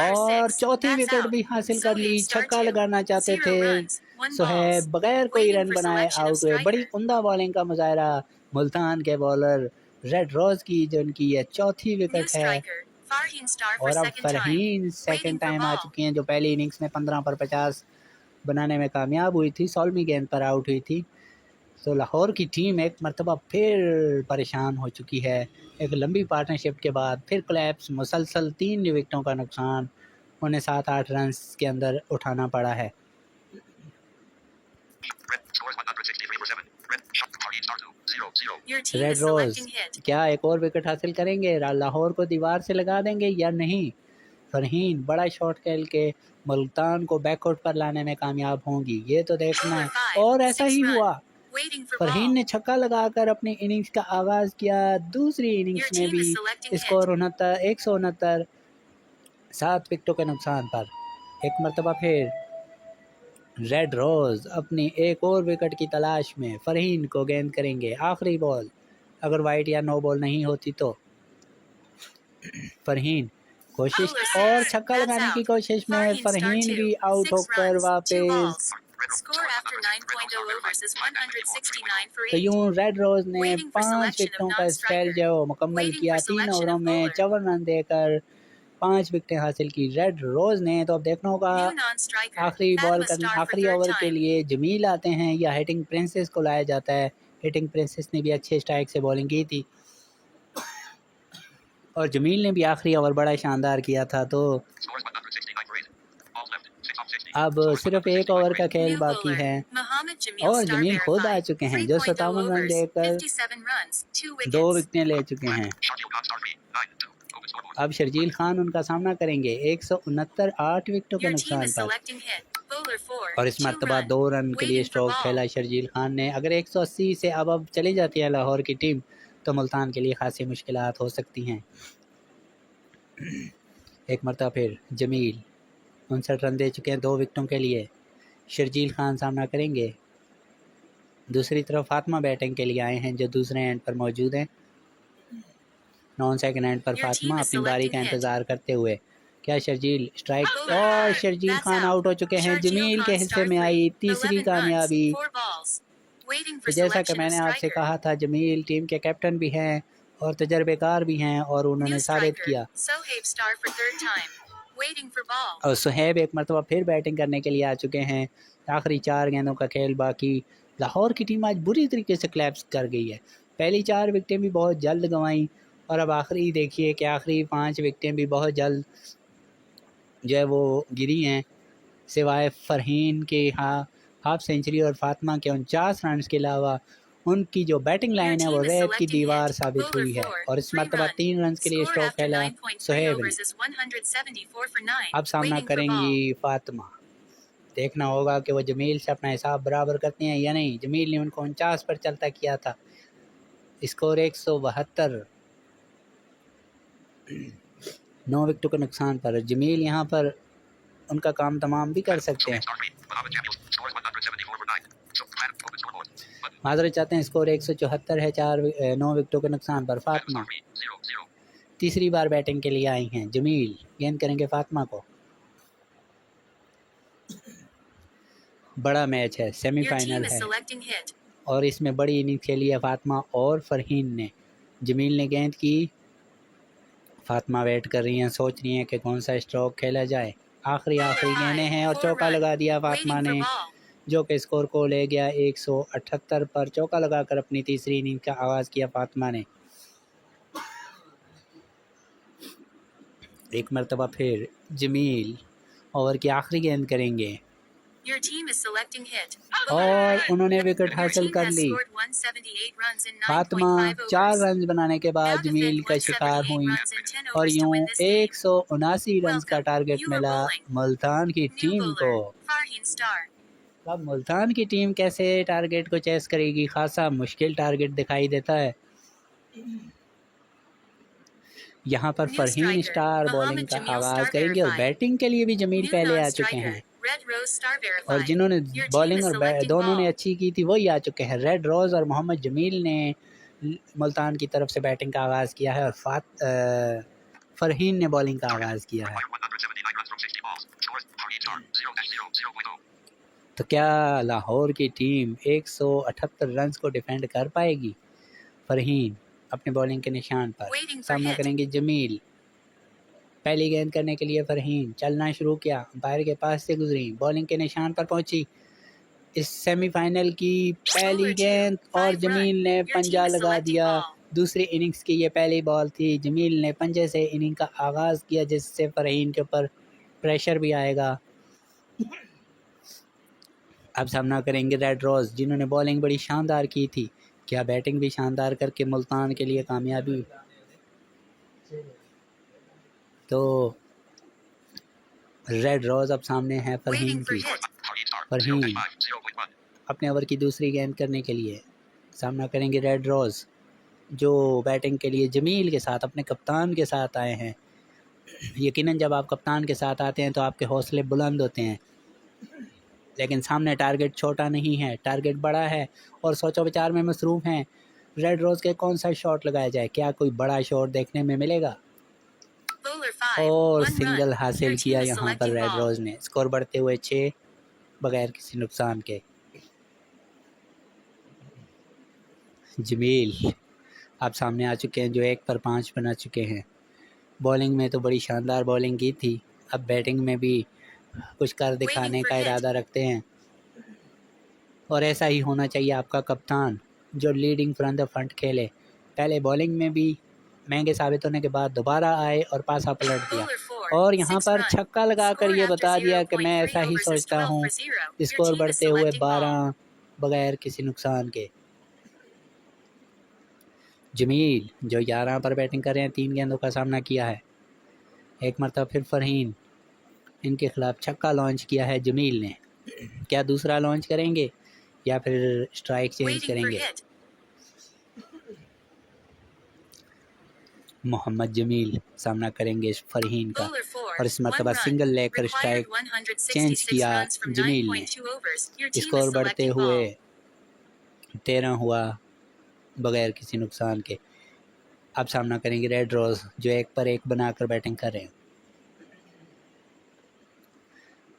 और चौथी विकेट भी हासिल कर ली। छक्का लगाना चाहते थे सुहेब, बगैर कोई रन बनाए आउट हुए। बड़ी उम्दा बॉलिंग का मुजाहरा मुल्तान के बॉलर रेड रोज की जो उनकी ये चौथी विकेट है। और अब फ़रहीन सेकंड टाइम आ चुकी हैं जो पहली इनिंग्स में 15 पर 50 बनाने में कामयाब हुई थी। 16वीं गेंद पर आउट हुई थी। तो लाहौर की टीम एक मरतबा फिर परेशान हो चुकी है। एक लंबी पार्टनरशिप के बाद फिर कोलैप्स, मुसलसल 3 विकेटों का नुकसान उन्हें 7-8 रन के अंदर उठाना पड़ा है। रेड रोज क्या एक और विकेट हासिल करेंगे? लाहौर को दीवार से लगा देंगे या नहीं? फ़रहीन बड़ा शॉट खेल के मुल्तान को बैकआउट पर लाने में कामयाब होंगी, ये तो देखना है। और ऐसा ही हुआ। फ़रहीन ने छक्का लगाकर अपनी इनिंग्स का आगाज़ किया। दूसरी इनिंग्स में भी स्कोर 169 7 विकेटों के नुकसान पर। एक मरतबा फिर रेड रोज अपनी एक और विकेट की तलाश में फ़रहीन को गेंद करेंगे। आखिरी बॉल अगर वाइड या नो बॉल नहीं होती तो फ़रहीन कोशिश और छक्का लगाने की कोशिश में फ़रहीन भी आउट होकर वापस। तो यूं रेड रोज ने 5 विकेटों का स्पेल जो मुकम्मल किया। 3 ओवरों में 54 रन देकर 5 विकेटें हासिल की रेड रोज ने। तो अब देखना होगा आखिरी बॉल करने आखिरी ओवर के लिए जमील आते हैं या हिटिंग प्रिंसेस को लाया जाता है। हिटिंग प्रिंसेस ने भी अच्छे स्ट्राइक से बॉलिंग की थी और जमील ने भी आखिरी ओवर बड़ा शानदार किया था। तो अब सिर्फ 1 ओवर का खेल बाकी है और जमील खुद आ चुके हैं जो 57 रन देकर 2 विकेटें ले चुके हैं। अब शर्जील खान उनका सामना करेंगे 169 8 विकेटों के नुकसान पर। Bowler 4, और इस 2 मरतबा run. 2 रन के लिए Waiting for स्ट्रोक ball. खेला शर्जील खान ने। अगर 180 से अब चली जाती है लाहौर की टीम तो मुल्तान के लिए खासी मुश्किलात हो सकती हैं। एक मरतबा फिर जमील 59 रन दे चुके हैं 2 विकेटों के लिए। शर्जील खान सामना करेंगे। दूसरी तरफ फातिमा बैटिंग के लिए आए हैं जो दूसरे एंड पर मौजूद हैं। नॉन सेकंड एंड पर Your फातिमा team is अपनी बारी selecting का hit. इंतज़ार करते हुए। क्या शर्जील स्ट्राइक Bowler और 4, Sharjeel that's Khan out. Out हो चुके हैं। Sharjeel जमील के Khan हिस्से star में आई 3, तीसरी 11 runs, कामयाबी। 4 balls. Waiting तो for जैसा कि selection of मैंने आपसे striker. कहा था जमील टीम के कैप्टन भी हैं और तजर्बेकार भी हैं और New उन्होंने साबित striker, किया। Sohaib star for third time. Waiting for ball. और सुहेब एक मरतबा फिर बैटिंग करने के लिए आ चुके हैं। आखिरी 4 गेंदों का खेल बाकी। लाहौर की टीम आज बुरी तरीके से क्लैप्स कर गई है। पहली 4 विकेटें भी बहुत जल्द गंवाई और अब आखिरी देखिए कि आखिरी 5 विकेटें भी बहुत जल्द जो है वो गिरी हैं। सिवाय फ़रहीन के हाफ सेंचुरी और फातिमा के 49 रन के अलावा उनकी जो बैटिंग Your लाइन है वो team is रेत की selecting दीवार hit. साबित Bowler हुई है 4, और इस 3 मरतबा run. 3 रन के लिए Score स्ट्रोक after खेला 9.30 सुहेब ने। overs is 174 for 9. अब सामना Waiting for ball. करेंगी फातिमा। देखना होगा कि वो जमील से अपना हिसाब बराबर करती हैं या नहीं। जमील ने उनको 49 पर चलता किया था। स्कोर 172। 9 विकेटों के नुकसान पर जमील यहाँ पर उनका काम तमाम भी कर सकते हैं। माजरत चाहते हैं। स्कोर 174 है 9 विकेटों के नुकसान पर। फातिमा तीसरी बार बैटिंग के लिए आई हैं। जमील गेंद करेंगे फातिमा को। बड़ा मैच है, Your सेमीफाइनल team is है selecting hit. और इसमें बड़ी इनिंग्स खेली है फातिमा और फ़रहीन ने। जमील ने गेंद की। फातिमा वेट कर रही हैं, सोच रही हैं कि कौन सा स्ट्रोक खेला जाए। आखिरी गेंदें हैं और चौका लगा दिया फातिमा Waiting for ने ball. जो कि स्कोर को ले गया 178 पर। चौका लगाकर अपनी तीसरी इनिंग का आगाज़ किया फातिमा ने। एक मरतबा फिर जमील ओवर की आखिरी गेंद करेंगे Your team is selecting hit. और उन्होंने विकेट Your हासिल team कर has ली। scored 178 runs in Fatima 9.5 4 overs. Run बनाने के Now बाद जमील defend का शिकार 178 हुई runs in 10 और overs to यूं win this game. 179 रन का Welcome. टारगेट You are मिला bowling. मुल्तान की New टीम को। bowler, Farheen Star. अब मुल्तान की टीम कैसे टारगेट को चेस करेगी, खासा मुश्किल टारगेट दिखाई देता है। यहाँ पर New Farheen striker, star bowling Mohammed का Jamil आगाज़ star करेंगे और verified. बैटिंग के लिए भी जमील New पहले आ चुके non-striker, हैं Red Rose star और verified. जिन्होंने Your team बॉलिंग is और selecting दोनों ने ball. अच्छी की थी वही आ चुके हैं। रेड रोज़ और मोहम्मद जमील ने मुल्तान की तरफ से बैटिंग का आगाज़ किया है और फ़रहीन ने बॉलिंग का आगाज़ किया है। तो क्या लाहौर की टीम 178 रन को डिफेंड कर पाएगी? फ़रहीन अपने बॉलिंग के निशान पर Waiting for सामना hit. करेंगे जमील। पहली गेंद करने के लिए फ़रहीन चलना शुरू किया, अंपायर के पास से गुजरी, बॉलिंग के निशान पर पहुंची। इस सेमीफाइनल की पहली Bowler 2, गेंद और 5 जमील run. ने Your पंजा team is लगा selecting दिया। ball. दूसरी इनिंग्स की ये पहली बॉल थी। जमील ने पंजे से इनिंग का आगाज़ किया जिससे फ़रहीन के ऊपर प्रेशर भी आएगा। अब सामना करेंगे रेड रोज़ जिन्होंने बॉलिंग बड़ी शानदार की थी। क्या बैटिंग भी शानदार करके मुल्तान के लिए कामयाबी। तो रेड रोज़ अब सामने है फ़रहीन Waiting for की। hit. फ़रहीन अपने ओवर की दूसरी गेंद करने के लिए सामना करेंगे रेड रोज़ जो बैटिंग के लिए जमील के साथ अपने कप्तान के साथ आए हैं। यकीनन जब आप कप्तान के साथ आते हैं तो आपके हौसले बुलंद होते हैं, लेकिन सामने टारगेट छोटा नहीं है, टारगेट बड़ा है और सोचो विचार में मसरूफ़ हैं। रेड रोज़ के कौन सा शॉट लगाया जाए, क्या कोई बड़ा शॉट देखने में मिलेगा? Bowler 5, और 1 सिंगल run. हासिल Your team किया is यहाँ पर selecting रेड ball. रोज़ ने। स्कोर बढ़ते हुए 6 बगैर किसी नुकसान के। जमील आप सामने आ चुके हैं जो 1 पर 5 बना चुके हैं। बॉलिंग में तो बड़ी शानदार बॉलिंग की थी, अब बैटिंग में भी कुछ कर दिखाने का इरादा रखते हैं और ऐसा ही होना चाहिए। आपका कप्तान जो लीडिंग फ्रॉम द फ्रंट खेले, पहले बॉलिंग में भी महंगे साबित होने के बाद दोबारा आए और पासा पलट दिया और यहाँ पर छक्का लगाकर ये बता दिया कि मैं ऐसा ही सोचता हूँ। स्कोर बढ़ते हुए 12 बगैर किसी नुकसान के। जमील जो 11 पर बैटिंग कर रहे हैं 3 गेंदों का सामना किया है। एक मरतबा फिर फ़रहीन इनके ख़िलाफ़ छक्का लॉन्च किया है जमील ने। क्या दूसरा लॉन्च करेंगे या फिर स्ट्राइक चेंज Waiting for करेंगे? hit. मोहम्मद जमील सामना करेंगे फरहीन का, Bowler 4. और इस 1 मरतबा run. सिंगल लेकर Required स्ट्राइक 166 किया runs from जमील ने। 9.2 overs. Your team score is बढ़ते selecting हुए ball. 13 हुआ बगैर किसी नुकसान के। अब सामना करेंगे रेड रोज़ जो एक पर एक बनाकर बैटिंग कर रहे हैं।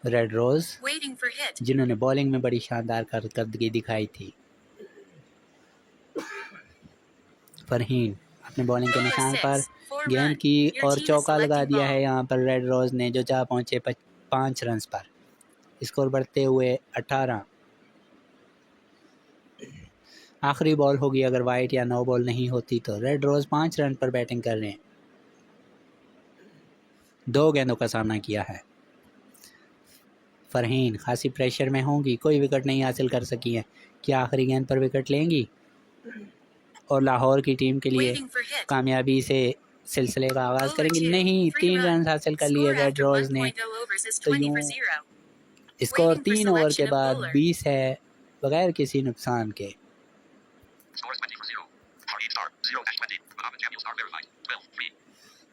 Red rose Waiting for hit. जिन्होंने बॉलिंग में बड़ी शानदार कारकर्दगी दिखाई थी। फरहीन अपने बॉलिंग के Bowler निशान पर 6. 4 गेंद run. की Your और team is चौका लगा selecting दिया ball. है यहाँ पर रेड रोज़ ने, जो जा पहुँचे 5 रन पर। स्कोर बढ़ते हुए 18। आखिरी बॉल होगी अगर वाइट या नो बॉल नहीं होती तो। रेड रोज़ 5 रन पर बैटिंग कर रहे हैं। 2 गेंदों का सामना किया है। फरहीन खासी प्रेशर में होंगी, कोई विकेट नहीं हासिल कर सकी है। क्या आखिरी गेंद पर विकेट लेंगी और लाहौर की टीम के लिए Waiting for hit. कामयाबी से सिलसिले का आगाज़ Bowler करेंगी? 2. नहीं, 3 3 रन run. हासिल कर लिए Score रेड after रोज़ ने। 1.0 overs is तो 20 for यूँ 0. स्कोर Waiting for 3 ओवर के selection of बाद bowler. 20 है बगैर किसी नुकसान के। Score is 20 for 0. Faheen star 0-20. Mohammed Jamil star verified 12-3.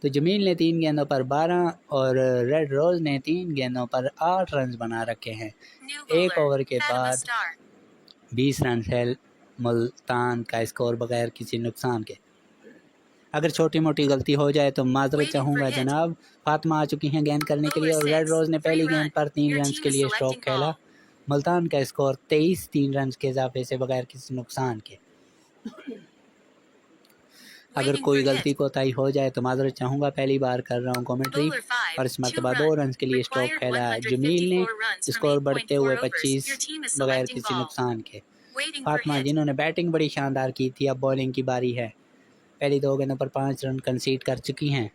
तो जमील ने 3 गेंदों पर 12 और रेड रोज़ ने 3 गेंदों पर 8 रन बना रखे हैं। New एक bowler. ओवर के Fatima बाद Star. 20 रन है मुल्तान का स्कोर बगैर किसी नुकसान के। अगर छोटी मोटी गलती हो जाए तो माजरत Waiting चाहूँगा for hit. जनाब। फातिमा आ चुकी हैं गेंद करने के लिए और Bowler रेड 6. रोज़ ने 3 पहली run. गेंद पर 3 Your रन team के is लिए स्ट्रोक selecting खेला। ball. मुल्तान का स्कोर 23, 3 रन के इजाफे से बगैर किसी नुकसान के। अगर Waiting कोई for गलती hit. कोताही हो जाए तो माजरत चाहूँगा, पहली बार कर रहा हूँ कमेंट्री। Bowler 5. और इस 2 मरतबा 2 run. रन के लिए स्ट्रोक Required खेला जमील ने। 154 runs from स्कोर बढ़ते हुए 8.4 overs. 25 Your team is बगैर selecting किसी ball. नुकसान के। Waiting for Fatima hit. जिन्होंने बैटिंग बड़ी शानदार की थी, अब बॉलिंग की बारी है। पहली 2 गेंदों पर 5 रन कंसीड कर चुकी हैं।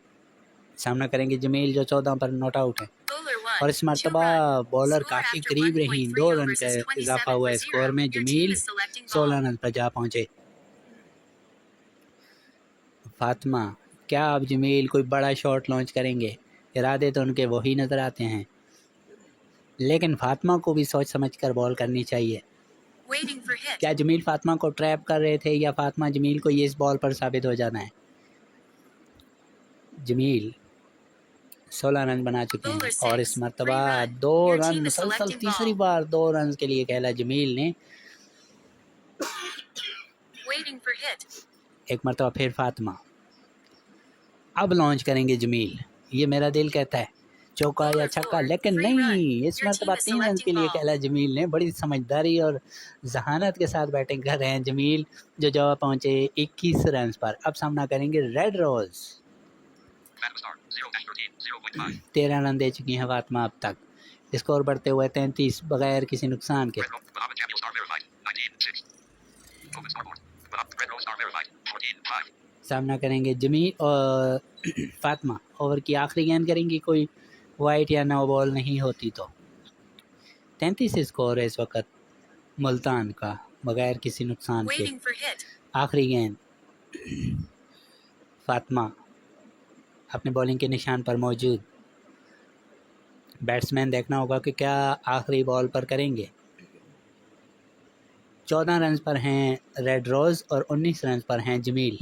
सामना करेंगे जमील जो 14 पर नॉट आउट है। Bowler 1. और इस 2 मरतबा run. बॉलर Score काफ़ी after करीब रही। 1.3 2 रन overs का is इजाफा 27 हुआ for है स्कोर 0. में। Your team Jamil is selecting 16 ball. Run पर जा पहुँचे। फातिमा क्या अब जमील कोई बड़ा शॉट लॉन्च करेंगे? इरादे तो उनके वही नज़र आते हैं, लेकिन फातिमा को भी सोच समझ कर बॉल करनी चाहिए। Waiting for hit. क्या जमील फातिमा को ट्रैप कर रहे थे या फातिमा जमील को ये इस बॉल पर साबित हो जाना है? जमील 16 रन बना चुके हैं Bowler और 6. इस मरतबा 3 run. 2 Your run team is मुसलसल selecting तीसरी ball. बार 2 रन के लिए खेला जमील ने। Waiting for hit. एक मरतबा फिर फातिमा। अब लॉन्च करेंगे जमील, ये मेरा दिल कहता है चौका या छक्का, लेकिन नहीं, इस मरतबा 3 रन के लिए खेला जमील ने। बड़ी समझदारी और जहानत के साथ बैटिंग कर रहे हैं जमील जो जवाब पहुँचे 21 रन पर। अब सामना करेंगे रेड रोज़। 13 रन दे चुकी हैं फातिमा अब तक। स्कोर बढ़ते हुए 33 बगैर किसी नुकसान के। सामना करेंगे जमील और फातिमा। ओवर की आखिरी गेंद करेंगी, कोई वाइट या नो बॉल नहीं होती तो। 33 स्कोर है इस वक्त मुल्तान का बगैर किसी नुकसान के। Waiting for hit. आखिरी गेंद फातिमा अपने बॉलिंग के निशान पर मौजूद। बैट्समैन देखना होगा कि क्या आखिरी बॉल पर करेंगे। 14 रन पर हैं रेड रोज़ और 19 रन पर हैं जमील।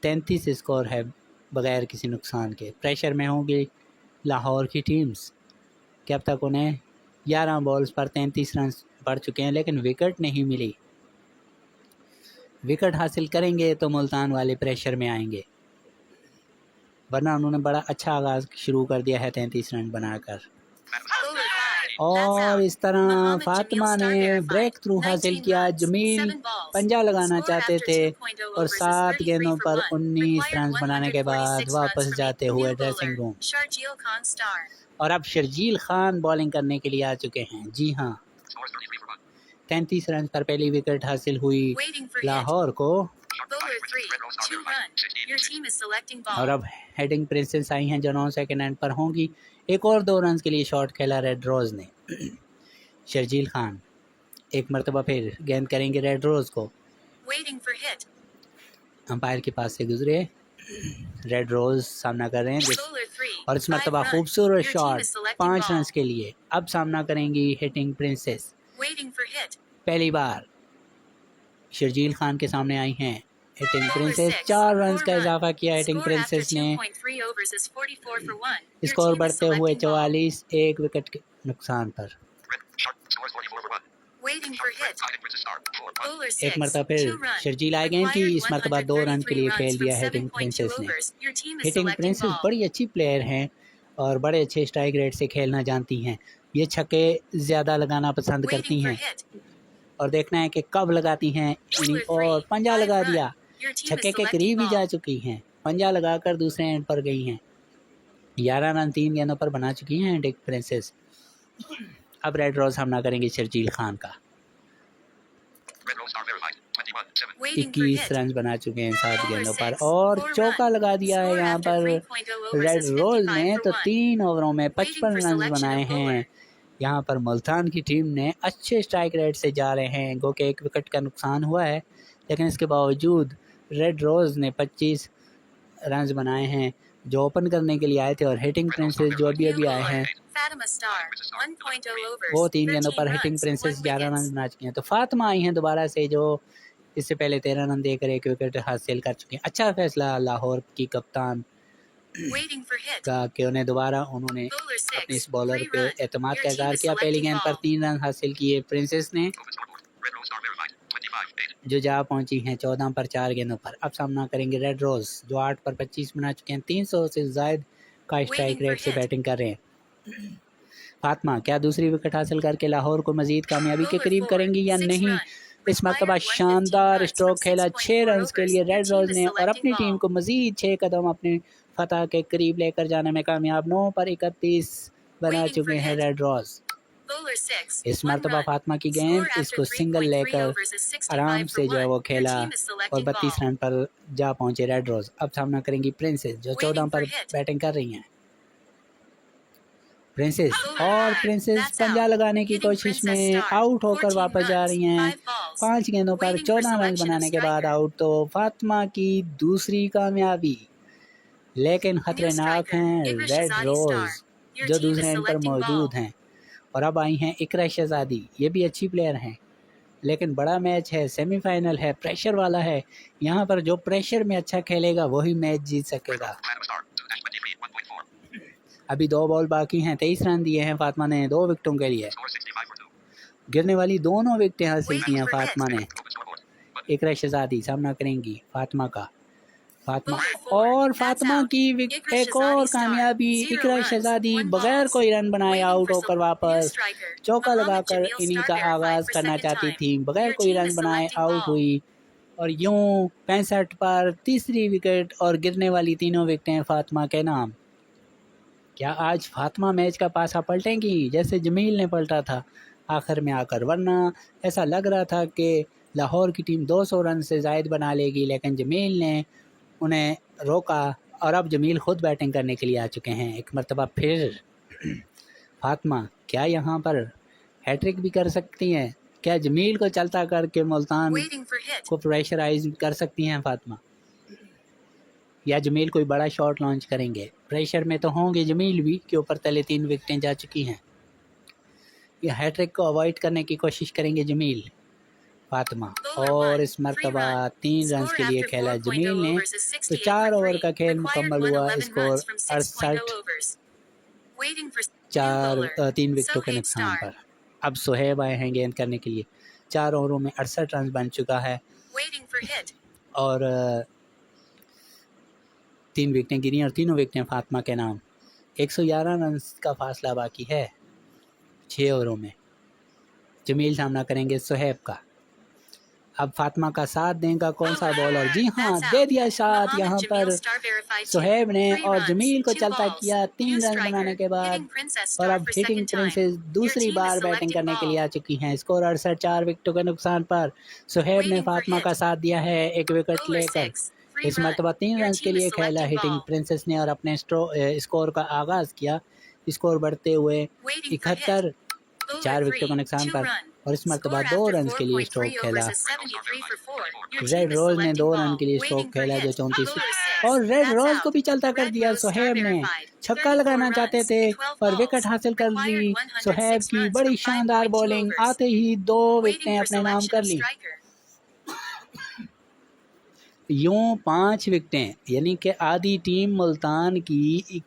33 स्कोर है बगैर किसी नुकसान के। प्रेशर में होंगी लाहौर की टीम्स कि अब तक उन्हें 11 बॉल्स पर 33 रन पड़ चुके हैं, लेकिन विकेट नहीं मिली। विकेट हासिल करेंगे तो मुल्तान वाले प्रेशर में आएंगे, वरना उन्होंने बड़ा अच्छा आगाज़ शुरू कर दिया है 33 रन बनाकर। Bowler 5. और इस तरह Mohammed फातिमा Jamil ने star verified. ब्रेक थ्रू हासिल 19 किया। runs, Jameel 7 balls. पंजा लगाना Score चाहते after थे 2.0 और overs is 7 33 गेंदों for पर 1. 19 Required रन बनाने के बाद 146 वापस runs from जाते 8. हुए New dressing bowler, room. Sharjeel Khan star. और अब शर्जील खान बॉलिंग करने के लिए आ चुके हैं। जी हाँ, 33 रन पर पहली विकेट हासिल हुई Waiting for hit. लाहौर को। Bowler 3. 2 run. Your team is selecting ball. और अब हेडिंग प्रिंसेस आई हैं जो 9 सेकंड एंड पर होंगी। एक और 2 रन के लिए शॉट खेला रेड रोज़ ने। शर्जील खान एक मरतबा फिर गेंद करेंगे रेड रोज़ को। Waiting for hit. अंपायर के पास से गुजरे रेड रोज सामना कर रहे हैं Bowler 3. और इस 5 मरतबा runs. खूबसूरत Your team shot is selecting 5 ball. Run के लिए। अब सामना करेंगी hitting princess. Waiting for hit. पहली बार शर्जील खान के सामने आई हैं हिटिंग Bowler प्रिंसेस। 6. 4 रन 4 का runs. इजाफा किया हिटिंग Score after प्रिंसेस ने। 2.3 overs is 44 for 1. Your score team is बढ़ते हुए selecting ball. 44 एक विकेट के नुकसान पर। Red. Sharp. Scores 44 for 1. Waiting for hit. Red. Princess Star. 4 1. Bowler एक 6. मरतबा 2 फिर runs. शर्जील आए गेंद की। इस मरतबा 2 रन के लिए 133 खेल runs दिया from हिटिंग 7.2 प्रिंसेस ने। overs. Your team is hitting selecting princess ball. बड़ी अच्छी प्लेयर हैं और बड़े अच्छे स्ट्राइक रेट से खेलना जानती हैं। ये छक्के ज़्यादा लगाना पसंद करती Waiting for हैं hit. और देखना है कि कब लगाती हैं इनिंग। और पंजा लगा दिया, Your team is छक्के के selecting करीब ही जा ball. चुकी हैं। पंजा लगाकर दूसरे एंड पर गई हैं। 11 रन 3 गेंदों पर बना चुकी हैं हिटिंग प्रिंसेस। अब रेड रोज सामना करेंगे शर्जील खान का। Red Rose Star verified. 21 7. Waiting for 21 hit. Run बना चुके हैं 7 Bowler गेंदों पर 6. और 4 चौका runs. लगा दिया है Score यहाँ after पर 3.0 overs रेड is रोज 55 ने। for तो 1. 3 ओवरों में Waiting 55 for रन selection बनाए of bowler. हैं। यहाँ पर मुल्तान की टीम ने अच्छे स्ट्राइक रेट से जा रहे हैं। गो के 1 विकेट का नुकसान हुआ है लेकिन इसके बावजूद रेड रोज ने 25 रन बनाए हैं जो ओपन करने के लिए आए थे। और हिटिंग प्रिंसेस जो अभी अभी आए हैं Fatima Star. 1.0 overs. वो 3 गेंदों 13 पर hitting runs, princess 1 11 wickets. Run बना चुकी हैं। तो फातिमा आई हैं दोबारा से जो इससे पहले 13 रन देकर 1 विकेट हासिल कर चुकी हैं। अच्छा फैसला लाहौर की कप्तान Waiting for hit. का कि उन्हें दोबारा उन्होंने Bowler 6. अपने इस बॉलर 3 पे runs. एतमाद Your का team इज़हार is किया। पहली selecting गेंद पर ball. 3 रन हासिल किए प्रिंसेस ने Open scoreboard. Red Rose Star verified. 25 8. जो जा पहुंची हैं 14 पर 4 गेंदों पर। अब सामना करेंगे रेड रोज जो 8 पर 25 बना चुके हैं। 300 से ज़ायद का स्ट्राइक Waiting for रेट से hit. बैटिंग कर रहे हैं। फातिमा क्या दूसरी विकेट हासिल करके लाहौर को मजीद कामयाबी के Bowler करीब 4. करेंगी या 6 नहीं। runs. इस मरतबा Required 115 शानदार runs स्ट्रोक from खेला 6 6.4 रन के overs. लिए Your red team rose is ने और selecting अपनी टीम ball. को मजीद 6 कदम अपने फतह के करीब लेकर जाने में कामयाब। 9 पर 31 बना Waiting चुके for हैं hit. Red rose. Bowler 6. इस 1 मरतबा run. फातिमा की Score गेंद after इसको सिंगल 3.3 लेकर overs is 65 आराम for से जो है 1. वो Your खेला team is और selecting 32 ball. रन पर जा पहुंचे रेड रोज। अब सामना करेंगी प्रिंसेस जो 14 Waiting for पर hit. बैटिंग कर रही हैं। प्रिंसेस Bowler और 5. प्रिंसेस That's पंजा out. लगाने की Hitting कोशिश Princess में Star. आउट होकर 14 वापस जा runs, रही हैं। 5 balls. 5 गेंदों पर Waiting for 14 रन selection बनाने of के बाद striker. आउट। तो फातिमा की दूसरी कामयाबी। लेकिन New खतरनाक striker. हैं Ikra red Shahzadi rose Star. Your जो team is दूसरे एंड पर selecting मौजूद ball. हैं। और अब आई हैं इकरा शहजादी। ये भी अच्छी प्लेयर हैं लेकिन बड़ा मैच है, सेमीफाइनल है, प्रेशर वाला है। यहाँ पर जो प्रेशर में अच्छा खेलेगा वही मैच जीत Red सकेगा। Rose Fatima Star. 2-23 1.4. अभी 2 बॉल बाकी हैं। 23 रन दिए हैं फातिमा ने 2 विकेटों के लिए। Score 65 for 2. गिरने वाली दोनों विकेटें हासिल की हैं Waiting for फातिमा ने। Open scoreboard. इकरा शहजादी सामना करेंगी फातिमा का। फातिमा Bowler 4. और That's फातिमा out. की Ikra एक और Shahzadi Star. कामयाबी। 0 इकरा runs, शहजादी 1 बगैर balls. कोई रन बनाए Waiting आउट for होकर New वापस striker. चौका Mohammed लगाकर Jamil इनिंग Star का verified आगाज for करना second चाहती time. थी। बगैर Your कोई team रन is बनाए selecting आउट ball. हुई और यूं 65 पर तीसरी विकेट और गिरने वाली तीनों विकेटें फातिमा के नाम। क्या आज फातिमा मैच का पासा पलटेंगी जैसे जमील ने पलटा था आखिर में आकर। वरना ऐसा लग रहा था कि लाहौर की टीम 200 रन से ज़ायद बना लेगी लेकिन जमील ने उन्हें रोका और अब जमील ख़ुद बैटिंग करने के लिए आ चुके हैं। एक मरतबा फिर फातिमा क्या यहाँ पर हैट्रिक भी कर सकती हैं? क्या जमील को चलता करके मुल्तान Waiting for hit. को प्रेशराइज कर सकती हैं फातिमा? या जमील कोई बड़ा शॉट लॉन्च करेंगे? प्रेशर में तो होंगे जमील भी कि ऊपर तले 3 विकेटें जा चुकी हैं। या हैट्रिक को अवॉइड करने की कोशिश करेंगे जमील फातिमा। और इस मरतबा 3 रन के लिए खेला जमील ने। तो 4 ओवर का खेल मुकम्मल हुआ। स्कोर 68 3 विकेटों के नुकसान पर। अब सुहेब आए हैं गेंद करने के लिए। 4 ओवरों में 68 रन बन चुका है और 3 विकेटें गिरी और तीनों विकेटें फातिमा के नाम। 111 रन का फासला बाकी है 6 ओवरों में। जमील सामना करेंगे सुहेब का। अब फातिमा का साथ देगा कौन सा बॉलर? जी हाँ, दे दिया साथ यहाँ पर सुहेब ने और जमील को चलता किया 3 रन बनाने के बाद। और अब हिटिंग प्रिंसेस दूसरी बार बैटिंग करने के लिए आ चुकी हैं। स्कोर 68 4 विकेटों के नुकसान पर। सुहेब ने फातिमा का साथ दिया है 1 विकेट लेकर। इस मरतबा 3 रन के लिए खेला हिटिंग प्रिंसेस ने और अपने स्कोर का आगाज़ किया। स्कोर बढ़ते हुए 71 4 विकेटों के नुकसान पर। और इस मरतबा Score 2 after रन के लिए 4.3 स्ट्रोक खेला। overs is 73 for 4. Your red team is रोज ने selecting 2 रन ball. के लिए Waiting स्ट्रोक for खेला जो hit. 34 Bowler 6. और रेड That's रोज को out. भी चलता कर Red दिया। Rose star सोहेब ने verified. छक्का 34 लगाना चाहते runs. थे 12 पर balls. विकेट हासिल कर ली। Required सोहेब 106 की runs बड़ी from शानदार 5.2 बॉलिंग overs. आते ही 2 Waiting विकेटें for अपने नाम selection कर of ली। striker. यूं 5 विकेटें यानी कि आधी टीम मुल्तान की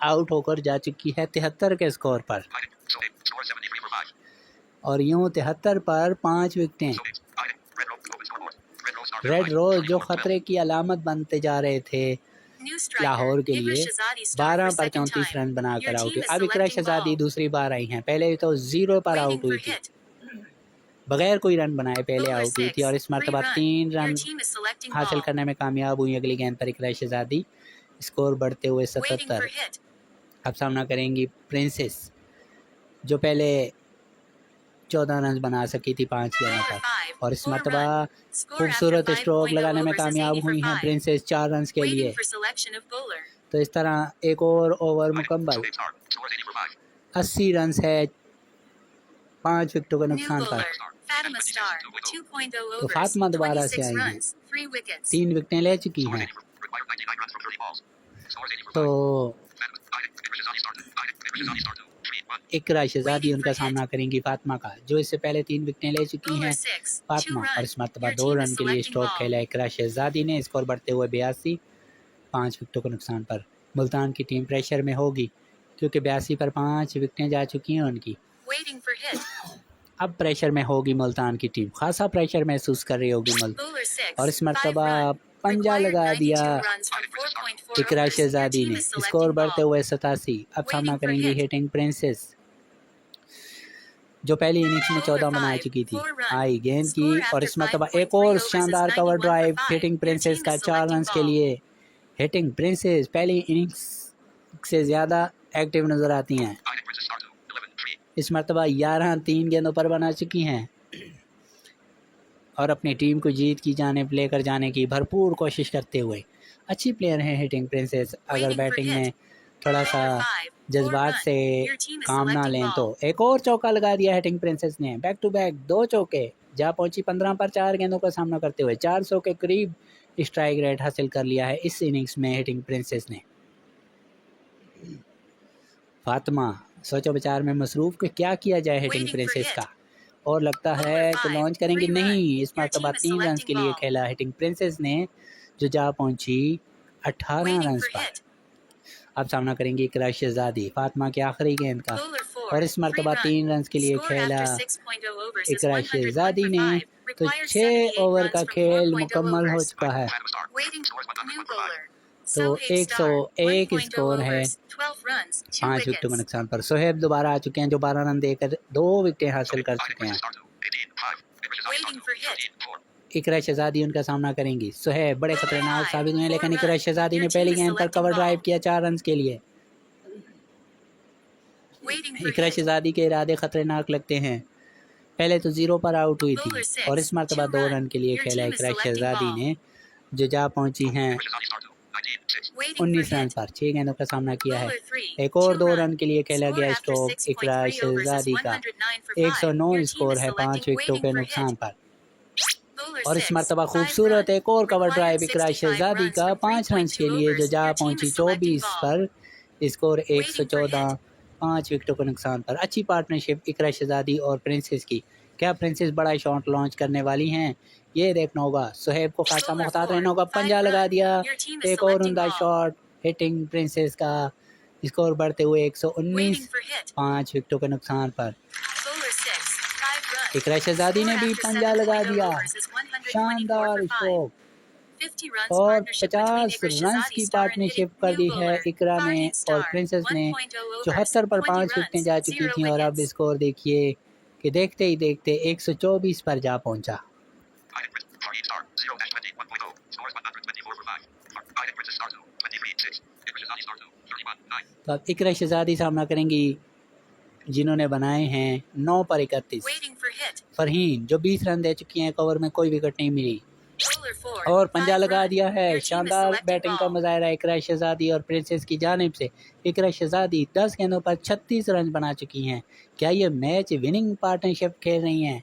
आउट होकर जा चुकी है 73 के स्कोर पर Hiding. Sohaib. Score 73 for 5. और यूं 73 पर 5 विकेटें। Sohaib. Hiding. Red Rose. Open scoreboard. Red Rose star red verified. रोज जो 34 खतरे की अलामत बनते जा रहे थे New striker. लाहौर के Ikra लिए Shahzadi star 12 for पर second 34 time. रन बनाकर Your आउट team हुई। is अब इकरा selecting शहजादी ball. दूसरी बार आई हैं। पहले तो 0 पर Waiting आउट for हुई थी, hit. बगैर कोई रन बनाए पहले Bowler आउट हुई 6. थी और इस Free मरतबा run. 3 Your run team is selecting हासिल ball. करने में कामयाब हुई अगली गेंद पर इकरा शहजादी। स्कोर बढ़ते हुए Waiting for 77। hit. अब सामना करेंगी प्रिंसेस जो पहले 14 रन बना सकी थी 5 गेंदों Bowler पर 5. और इस 4 मरतबा run. Score after खूबसूरत स्ट्रोक 5.0 लगाने में overs is कामयाब 80 for हुई हैं 5. प्रिंसेस 4 रन के Waiting लिए। for selection of bowler. तो इस तरह एक और ओवर Hiding. मुकम्मल। Sohaib star. Scores 80 for 5. 80 run है 5 विकेटों के New नुकसान पर। bowler. Fatima Star. 2.0 तो overs. फातिमा दोबारा से 26 आई हैं। runs. 3 wickets. 3 विकेटें ले चुकी Scores हैं। 80 for. Required 99 runs from 30 balls. Scores 80 for तो 5. Fatima. Hiding. Ikra Shahzadi star 2. Hiding. Ikra Shahzadi star 2. 3-1. इकरा शहजादी Waiting उनका for सामना hit. करेंगी फातिमा का जो इससे पहले 3 विकेटें ले चुकी Bowler हैं 6. 2 फातिमा और run. इस मरतबा Your 2 team रन is के लिए selecting स्ट्रोक ball. खेला इकरा शहजादी ने। स्कोर बढ़ते हुए 82 5 विकेटों के नुकसान पर। मुल्तान की टीम प्रेशर में होगी क्योंकि 82 पर 5 विकेटें जा चुकी हैं उनकी। Waiting for hit. अब प्रेशर में होगी मुल्तान की टीम, खासा प्रेशर महसूस कर रही होगी Bowler 6. और इस 5 मरतबा run. पंजा Required लगा 92 दिया runs from 4.4 Ikra overs. Your Shahzadi team ने। is स्कोर selecting बढ़ते ball. हुए 87। अब सामना Waiting for करेंगी hit. हिटिंग प्रिंसेस जो पहली इनिंग्स में 14 बना Bowler 5. चुकी थी। 4 run. आई गेंद की Score और after इस मरतबा 5.3 एक और overs is शानदार 91 cover for drive 5. Hitting Your princess team का is 4 selecting रन के ball. लिए। हिटिंग प्रिंसेस पहली इनिंग्स से ज़्यादा एक्टिव नज़र आती हैं। Hiding. Princess star 2. 11-3. इस मरतबा 11 3 गेंदों पर बना चुकी हैं और अपनी टीम को जीत की जाने लेकर जाने की भरपूर कोशिश करते हुए अच्छी प्लेयर हैं हिटिंग प्रिंसेस। अगर Waiting for बैटिंग hit. में थोड़ा सा Bowler 5. 4 जज्बात run. से Your team is काम ना selecting लें ball. तो एक और चौका लगा दिया हिटिंग प्रिंसेस ने। बैक टू बैक 2 चौके जा पहुंची 15 पर 4 गेंदों का सामना करते हुए 400 के करीब स्ट्राइक रेट हासिल कर लिया है इस इनिंग्स में हिटिंग प्रिंसेस ने। फातिमा सोचो विचार में मसरूफ़ कि क्या किया जाए hitting Waiting for princess hit. का और लगता है Bowler कि 5. लॉन्च करेंगे 3 run. नहीं। इस Your मरतबा team is 3 रन selecting के लिए ball. खेला हिटिंग प्रिंसेस ने जो जा पहुंची 18 Waiting रन for पर। hit. अब सामना करेंगी इकरा शहजादी फातिमा की आखिरी गेंद का Bowler 4. और इस 3 मरतबा run. 3 रन के लिए Score खेला after 6.0 overs is Iqra 101 Shahzadi for ने। 5. तो Required 6 78 ओवर runs का from खेल 4.0 मुकम्मल हो overs. चुका है। Fatima star. Waiting. Scores 101 New for 5. bowler. तो Sohaib star. 101 1.0 स्कोर है overs. 12 runs. 2 5 विकेटों के wickets. नुकसान पर। सोहेब दोबारा आ चुके हैं जो 12 रन देकर 2 विकेटें हासिल Sohaib. कर Hiding. चुके हैं। Princess star 2. 18-5. Ikra Shahzadi Waiting star for 2. hit. 13-4. इकरा शहजादी उनका सामना करेंगी। सोहेब बड़े खतरनाक साबित हुए लेकिन इकरा शहजादी ने पहली गेंद पर कवर ड्राइव किया 4 रन के लिए। Waiting for Iqra hit. शहजादी के इरादे खतरनाक लगते हैं। पहले तो 0 पर आउट हुई थी Bowler 6. और इस मरतबा 2 2 run. रन के लिए Your खेला team is Iqra selecting Shahzadi ball. ने जो जा पहुंची हैं Ikra Shahzadi star 2. 19-6. Waiting for 19 run hit. पर। 6 गेंदों का सामना किया है। Bowler 3. एक और 2 2 run. रन के लिए खेला Score गया after stroke 6.3 Ikra overs is शहजादी का 109 for 5. 109 Your team score is है 5 selecting विकेटों के waiting for नुकसान hit. पर। Bowler और इस 6. मरतबा 5 खूबसूरत run. एक और कवर Required ड्राइव इकरा 65 शहजादी runs का from 5 रन 3.2 के लिए जो overs. जा Your team पहुंची is selecting 24 ball. पर स्कोर Waiting for 114 hit. 5 विकेटों के नुकसान पर। अच्छी पार्टनरशिप इकरा शहजादी और प्रिंसेस की। क्या प्रिंसेस बड़ा शॉट लॉन्च करने वाली हैं ये देखना होगा। सोहेब को खासा Bowler मुहतात 4. रहना होगा। 5 पंजा लगा run. दिया Your team is एक और selecting उमदा ball. शॉट हिटिंग प्रिंसेस का। स्कोर बढ़ते हुए 119 Waiting for hit. 5 विकेटों के नुकसान पर। Bowler 6. 5 runs. इकरा शहजादी ने Score भी after पंजा लगा 7.0 दिया। overs is 124 शानदार for 5. स्ट्रोक 50 runs और partnership between 50 Ikra runs Shahzadi की star and पार्टनरशिप hitting कर new दी है bowler. इकरा ने Farheen और star. प्रिंसेस ने। 1.0 overs. 74 पर 20 5 विकेटें runs. जा चुकी 0 थीं और अब wickets. स्कोर देखिए कि देखते ही देखते 124 पर जा पहुंचा। Hiding. Farheen star 0-20 1.0. Scores 124 for 5. Hiding. Princess star 2. 23-6. Ikra Shahzadi star 2. 31-9. तो अब इकरा शहजादी सामना करेंगी जिन्होंने बनाए हैं 9 पर 31। Waiting for hit. फरहीन जो 20 रन दे चुकी हैं, एक ओवर में कोई विकेट नहीं मिली। Bowler 4. और पंजा 5 लगा run. दिया है। Your team is शानदार selecting बैटिंग का ball. मुजाहरा इकरा शहजादी और प्रिंसेस की जानिब से। इकरा शहजादी 10 गेंदों पर 36 रन बना चुकी हैं। क्या ये मैच विनिंग पार्टनरशिप खेल रही हैं?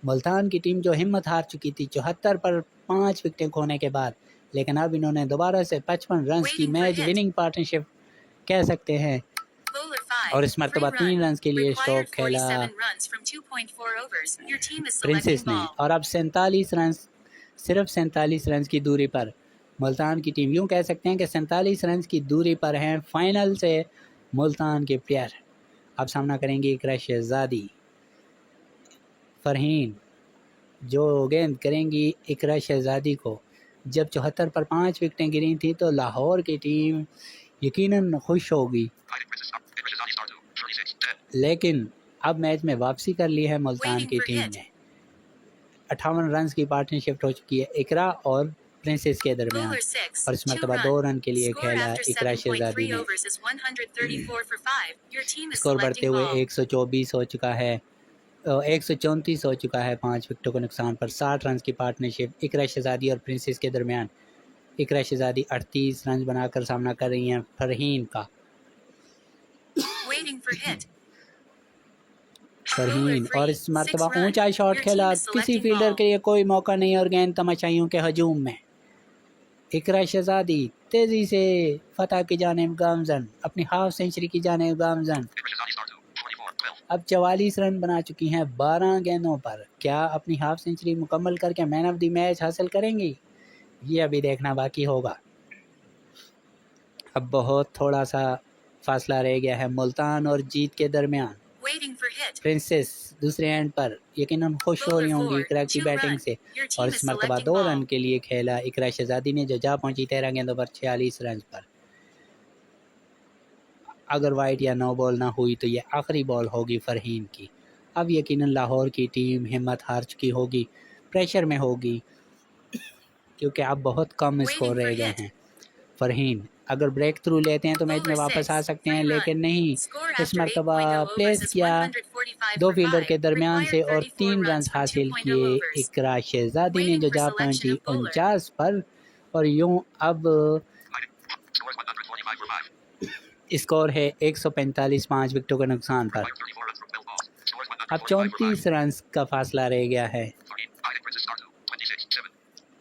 मुल्तान की टीम जो हिम्मत हार चुकी थी 74 पर 5 विकेटें खोने के बाद, लेकिन अब इन्होंने दोबारा से 55 रन की Waiting for match hit. Winning partnership कह सकते हैं। Bowler 5. और इस मरतबा 3 3 run. रन के लिए Required स्ट्रोक खेला 47 runs from 2.4 overs. Your team is selecting princess ने। ball. और अब 47 रन, सिर्फ 47 रन की दूरी पर मुल्तान की टीम, यूँ कह सकते हैं कि 47 रन की दूरी पर हैं फाइनल से मुल्तान के प्लेयर। अब सामना करेंगे इकरा शहजादी, फरहीन जो गेंद करेंगी इकरा शहजादी को। जब 74 पर 5 विकेटें गिरी थी तो लाहौर की टीम यकीनन खुश होगी, Hiding Princess Star. Icarus Azadi Star 2. 36. 10. लेकिन अब मैच में वापसी कर ली है मुल्तान Waiting की for टीम hit. ने। 58 रन की पार्टनरशिप हो चुकी है इकरा और प्रिंसेस के दरमियान। Bowler 6. और इस 2 मरतबा run. 2 रन के लिए Score खेला after इकरा 7.3 शहजादी ने। overs is 134 for 5. Your team is score बढ़ते selecting हुए ball. 124 हो चुका है, 134 हो चुका है 5 विकेटों के नुकसान पर। 60 रन की पार्टनरशिप इकरा शहजादी और प्रिंसेस के दरमियान। इकरा शहजादी 38 रन बनाकर सामना कर रही हैं फरहीन का। Waiting for hit. Farheen Bowler और 3. इस 6 मरतबा run. ऊंचा शॉट Your खेला, team is किसी selecting फील्डर ball. के लिए कोई मौका नहीं और गेंद तमाशाइयों के हजूम में। इकरा शहजादी तेज़ी से फतह की जानिब गामजन, अपनी हाफ सेंचुरी की जानिब गामजन। Icarus Azadi Star 2. 24. 12. अब 44 रन बना चुकी हैं 12 गेंदों पर। क्या अपनी हाफ सेंचुरी मुकम्मल करके मैन ऑफ द मैच हासिल करेंगी? ये अभी देखना बाकी होगा। अब बहुत थोड़ा सा फासला रह गया है मुल्तान और जीत के दरमियान। Waiting for hit. प्रिंसेस दूसरे एंड पर यकीनन खुश हो रही होंगी इकरा की बैटिंग से। और इस मरतबा 2 रन के लिए खेला इकरा शहजादी ने, जो जा पहुंची 13 गेंदों पर 46 रन पर। अगर वाइड या नो बॉल ना हुई तो ये आखिरी बॉल होगी फरहीन की। अब यकीनन लाहौर की टीम हिम्मत हार चुकी होगी, प्रेशर में होगी, क्योंकि अब बहुत कम स्कोर रह गए हैं। फरहीन अगर ब्रेक थ्रू लेते हैं तो मैच में वापस आ सकते हैं, लेकिन नहीं। इस मरतबा प्लेस किया 2 फील्डर के दरमियान से और 3 रन हासिल किए इकरा शहजादी ने, जो जा पहुंची 49 पर। और यूं अब Hiding. Scores 145 for 5. स्कोर है 145 5 विकेटों के नुकसान पर। 34 runs from 12 balls. Scores अब 145 for 5. 34 रन का फासला रह गया है। Faheen. Hiding Princess Star 2. 26. 7.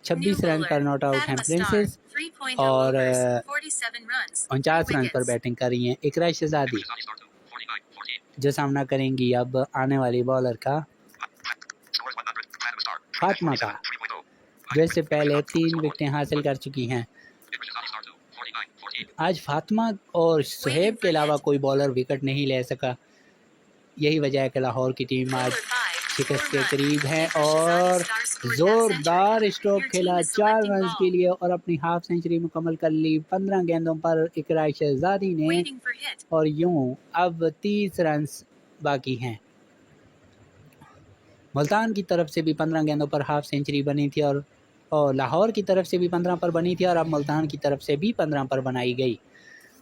26 run पर नॉट आउट हैं प्रिंसेस और 49 रन पर बैटिंग कर रही हैं इकरा शहजादी, Icarus Azadi Star 2. 49. 14. जो सामना करेंगी अब आने वाली बॉलर का Scores 100. Fatima Star. फातिमा का, 3.0. जो इससे पहले 3 विकेटें हासिल कर चुकी हैं। Icarus Azadi Star 2. 49. 14. आज फातिमा और सुहेब के अलावा कोई बॉलर विकेट नहीं ले सका। यही वजह है कि लाहौर की टीम आज शिकस्त के करीब है और ज़ोरदार स्ट्रोक खेला 4 रन के लिए और अपनी हाफ सेंचुरी मुकम्मल कर ली 15 गेंदों पर इकरा शहजादी ने। Waiting for hit. और यूं अब 30 रन बाकी हैं। मुल्तान की तरफ से भी 15 गेंदों पर हाफ सेंचुरी बनी थी और लाहौर की तरफ से भी 15 पर बनी थी और अब मुल्तान की तरफ से भी 15 पर बनाई गई।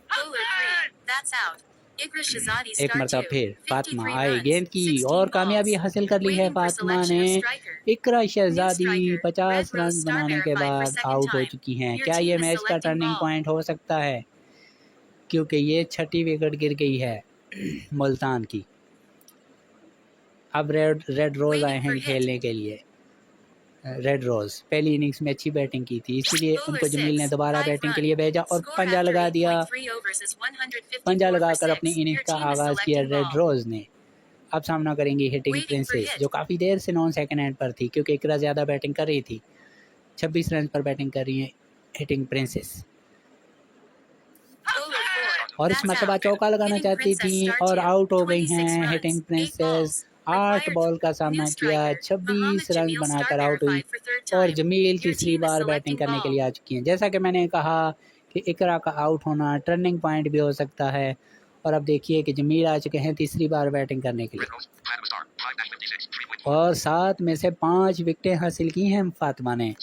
Bowler 3. That's out. Iqra Shahzadi एक star मरतबा 2. फिर 53 फातिमा आए runs, गेंद की 16 और balls. कामयाबी हासिल कर ली है Waiting for फातिमा selection ने। of striker. Iqra New Shahzadi striker. 50 Red run Rose star बनाने के verified for बाद second आउट हो time. चुकी हैं। Your क्या team ये is मैच का selecting टर्निंग ball. पॉइंट हो सकता है? क्योंकि ये 6ठी विकेट गिर गई है मुल्तान की। अब रेड रोज आए हैं खेलने के लिए। रेड रोज पहली इनिंग्स में अच्छी बैटिंग की थी, इसीलिए उनको जमील ने दोबारा बैटिंग के लिए भेजा और पंजा लगा दिया। पंजा लगाकर अपनी इनिंग्स का आगाज़ किया रेड रोज ने। अब सामना करेंगी हिटिंग प्रिंसेस, जो काफ़ी देर से नॉन सेकंड हैंड पर थी क्योंकि इकरा ज़्यादा बैटिंग कर रही थी। 26 रन पर बैटिंग कर रही हैं हिटिंग प्रिंसेस और इस मरतबा चौका लगाना चाहती थी और आउट हो गई हैं हिटिंग प्रिंसेस। 8 बॉल का सामना किया, 26 रन बनाकर आउट हुई और जमील तीसरी बार बैटिंग करने के लिए आ चुकी हैं। जैसा कि मैंने कहा कि इकरा का आउट होना टर्निंग पॉइंट भी हो सकता है और अब देखिए कि जमील आ चुके हैं तीसरी बार बैटिंग करने के लिए और 7 में से 5 विकेटें हासिल की हैं फातिमा ने।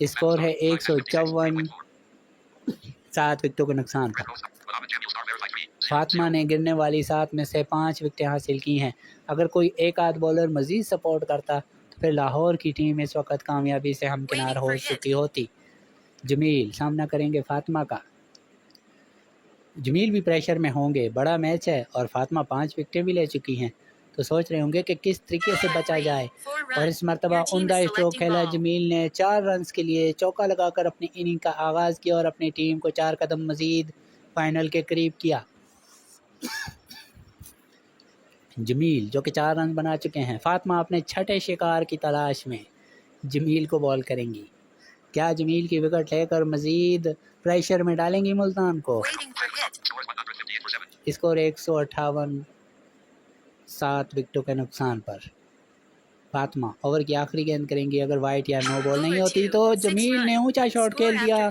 स्कोर है 154 7 विकेटों के नुकसान पर। फातिमा ने गिरने वाली 7 में से 5 विकेटें हासिल की हैं। अगर कोई एक आध बॉलर मज़ीद सपोर्ट करता फिर लाहौर की टीम इस वक्त कामयाबी से हमकिनार हो चुकी होती। जमील सामना करेंगे फातिमा का। जमील भी प्रेशर में होंगे, बड़ा मैच है और फातिमा 5 विकेटें भी ले चुकी हैं, तो सोच रहे होंगे कि किस तरीके से बचा जाए। और इस मरतबा उम्दा स्ट्रोक खेला जमील ने। 4 रन के लिए चौका लगाकर अपनी इनिंग का आगाज़ किया और अपनी टीम को 4 कदम मज़ीद फाइनल के करीब किया। जमील जो कि 4 रन बना चुके हैं। फातिमा अपने छठे शिकार की तलाश में जमील को बॉल करेंगी। क्या जमील की विकेट लेकर मज़ीद प्रेशर में डालेंगी मुल्तान को? स्कोर 158, 7 विकेटों के नुकसान पर। फातिमा ओवर की आखिरी गेंद करेंगी। अगर वाइट या नो बॉल नहीं होती तो जमील ने ऊंचा शॉट खेल दिया,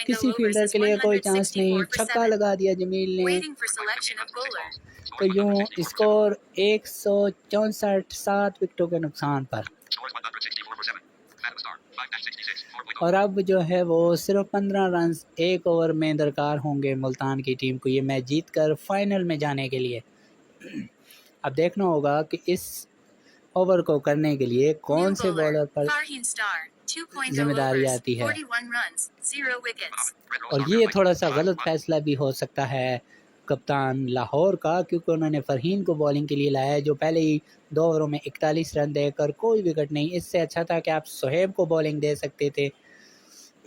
किसी फील्डर के लिए कोई चांस नहीं, छक्का लगा दिया जमील ने। तो यूं स्कोर 164, 7 विकेटों के नुकसान पर। और अब जो है वो सिर्फ 15 रन 1 ओवर में दरकार होंगे मुल्तान की टीम को ये मैच जीत कर फाइनल में जाने के लिए। अब देखना होगा कि इस ओवर को करने के लिए कौन से बॉलर पर जिम्मेदारी आती है। और ये थोड़ा सा गलत फैसला भी हो सकता है कप्तान लाहौर का, क्योंकि उन्होंने फरहीन को बॉलिंग के लिए लाया है, जो पहले ही 2 ओवरों में 41 रन देकर कोई विकेट नहीं। इससे अच्छा था कि आप सोहेब को बॉलिंग दे सकते थे।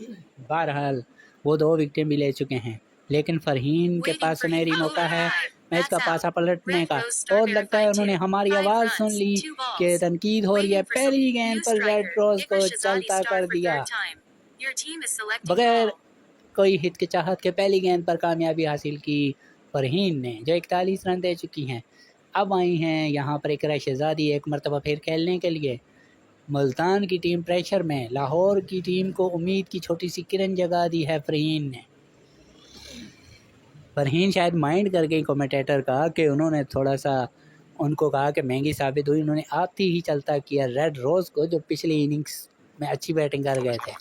बहरहाल वो 2 विकेटें भी ले चुके हैं, लेकिन फरहीन के पास सुनहरी मौका है मैच का पासा पलटने का। और लगता है उन्होंने हमारी आवाज़ सुन ली कि तनकीद हो रही है। पहली गेंद पर रेड रोज को चलता कर दिया, बगैर कोई हिचकिचाहट के पहली गेंद पर कामयाबी हासिल की फरहीन ने, जो 41 रन दे चुकी हैं। अब आई हैं यहाँ पर इकरा शहजादी एक मरतबा फिर खेलने के लिए। मुल्तान की टीम प्रेशर में, लाहौर की टीम को उम्मीद की छोटी सी किरण जगा दी है फरहीन ने। फरहीन शायद माइंड कर गई कमेंटेटर का कि उन्होंने थोड़ा सा उनको कहा कि महंगी साबित हुई। उन्होंने आती ही चलता किया रेड रोज़ को, जो पिछली इनिंग्स में अच्छी बैटिंग कर गए थे।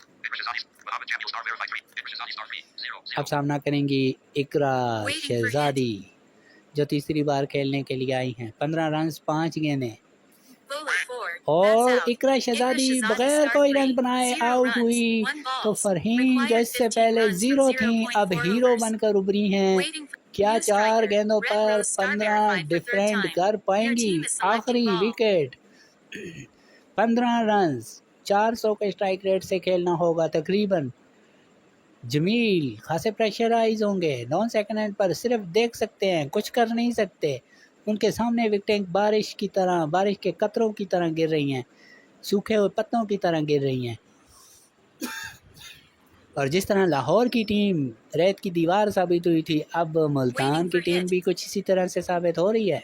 अब सामना करेंगी इकरा शहजादी, जो तीसरी बार खेलने के लिए आई हैं। 15 रन 5 गेंदें। और इकरा शहजादी बगैर कोई रन बनाए आउट हुई। तो फरहीन जो इससे पहले 0 थी अब हीरो बनकर उभरी हैं। क्या 4 गेंदों पर 15 डिफरेंट कर पाएंगी? आखिरी विकेट। 15 रन 400 के स्ट्राइक रेट से खेलना होगा तकरीबन। जमील खासे प्रेशराइज होंगे। 9 सेकंड पर सिर्फ देख सकते हैं, कुछ कर नहीं सकते। उनके सामने विकेटें बारिश की तरह, बारिश के कतरों की तरह गिर रही हैं, सूखे हुए पत्तों की तरह गिर रही हैं। और जिस तरह लाहौर की टीम रेत की दीवार साबित हुई थी, अब मुल्तान की टीम भी कुछ इसी तरह से साबित हो रही है।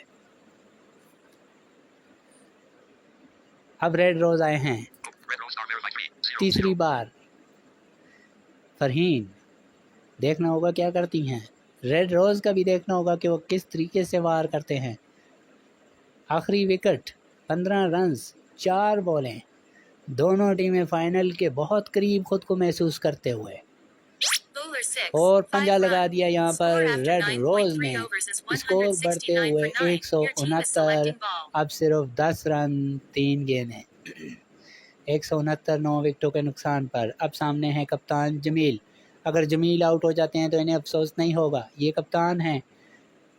अब रेड रोज आए हैं तीसरी बार। फरहीन देखना होगा क्या करती हैं। रेड रोज़ का भी देखना होगा कि वो किस तरीके से वार करते हैं। आखिरी विकेट, 15 रन 4 बॉलें। दोनों टीमें फाइनल के बहुत करीब खुद को महसूस करते हुए। और पंजा लगा दिया यहाँ पर रेड रोज़ ने। स्कोर बढ़ते हुए 169। अब सिर्फ 10 रन 3 गेंदें। 169 9 विकेटों के नुकसान पर। अब सामने है कप्तान जमील। अगर जमील आउट हो जाते हैं तो इन्हें अफसोस नहीं होगा, ये कप्तान हैं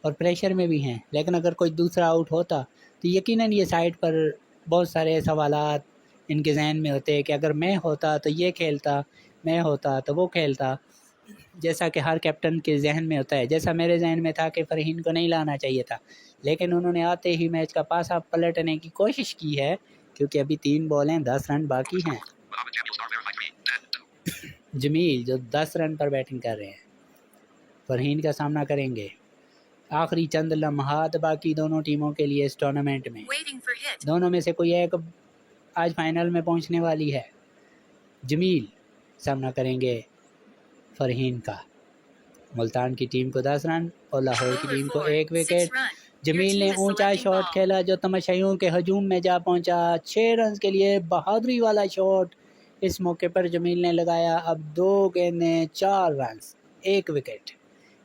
और प्रेशर में भी हैं। लेकिन अगर कोई दूसरा आउट होता तो यकीनन ये साइड पर बहुत सारे सवालात इनके जहन में होते हैं कि अगर मैं होता तो ये खेलता, मैं होता तो वो खेलता, जैसा कि हर कैप्टन के जहन में होता है। जैसा मेरे जहन में था कि फरहीन को नहीं लाना चाहिए था, लेकिन उन्होंने आते ही मैच का पासा पलटने की कोशिश की है, क्योंकि अभी 3 बॉलें 10 रन बाकी हैं। जमील जो 10 रन पर बैटिंग कर रहे हैं, फरहीन का सामना करेंगे। आखिरी चंद लम्हात बाकी दोनों टीमों के लिए इस टूर्नामेंट में। दोनों में से कोई एक आज फाइनल में पहुंचने वाली है। जमील सामना करेंगे फरहीन का। मुल्तान की टीम को 10 रन और लाहौर की टीम को 1 विकेट। जमील ने ऊंचा शॉट खेला जो तमाशाइयों के हजूम में जा पहुंचा। 6 रन के लिए बहादुरी वाला शॉट इस मौके पर जमील ने लगाया। अब 2 गेंदें 4 रन 1 विकेट।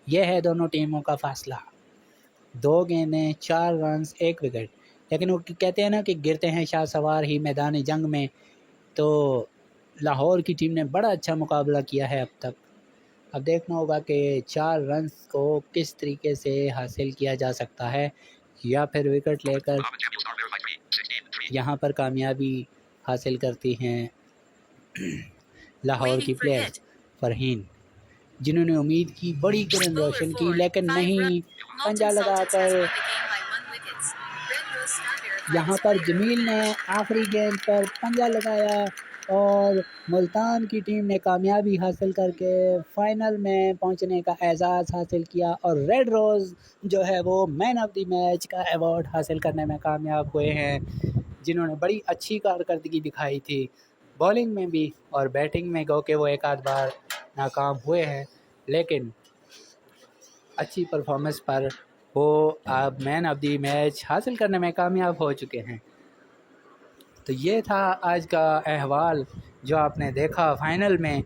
यह है दोनों टीमों का फासला। 2 गेंदें 4 रन 1 विकेट। लेकिन वो कहते हैं ना कि गिरते हैं शाह सवार ही मैदान जंग में। तो लाहौर की टीम ने बड़ा अच्छा मुकाबला किया है अब तक। अब देखना होगा कि 4 रन्स को किस तरीके से हासिल किया जा सकता है, या फिर विकेट लेकर यहाँ पर कामयाबी हासिल करती हैं लाहौर की प्लेयर्स फरहीन, जिन्होंने उम्मीद की बड़ी किरण रोशन की, लेकिन नहीं, पंजा लगाकर यहाँ पर जमील ने आखिरी गेंद पर पंजा लगाया और मुल्तान की टीम ने कामयाबी हासिल करके फ़ाइनल में पहुंचने का एजाज़ हासिल किया और रेड रोज़ जो है वो मैन ऑफ द मैच का अवार्ड हासिल करने में कामयाब हुए हैं, जिन्होंने बड़ी अच्छी कारकर्दगी दिखाई थी बॉलिंग में भी और बैटिंग में। गो के वो एक आध बार नाकाम हुए हैं, लेकिन अच्छी परफॉर्मेंस पर वो अब मैन ऑफ द मैच हासिल करने में कामयाब हो चुके हैं। तो ये था आज का अहवाल जो आपने देखा। फ़ाइनल में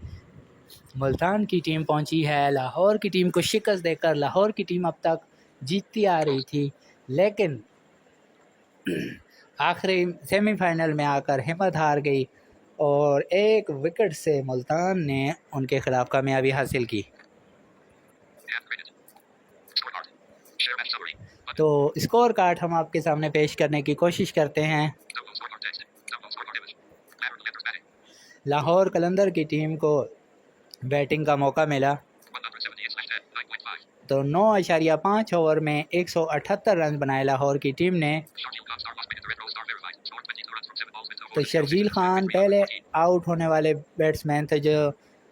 मुल्तान की टीम पहुंची है, लाहौर की टीम को शिकस्त देकर। लाहौर की टीम अब तक जीतती आ रही थी, लेकिन आखिरी सेमीफाइनल में आकर हिम्मत हार गई और एक विकेट से मुल्तान ने उनके ख़िलाफ़ कामयाबी हासिल की। तो स्कोर कार्ड हम आपके सामने पेश करने की कोशिश करते हैं। लाहौर कलंदर की टीम को बैटिंग का मौका मिला तो 9.5 ओवर में 178 रन बनाए लाहौर की टीम ने। तो शर्जील खान पहले आउट होने वाले बैट्समैन थे जो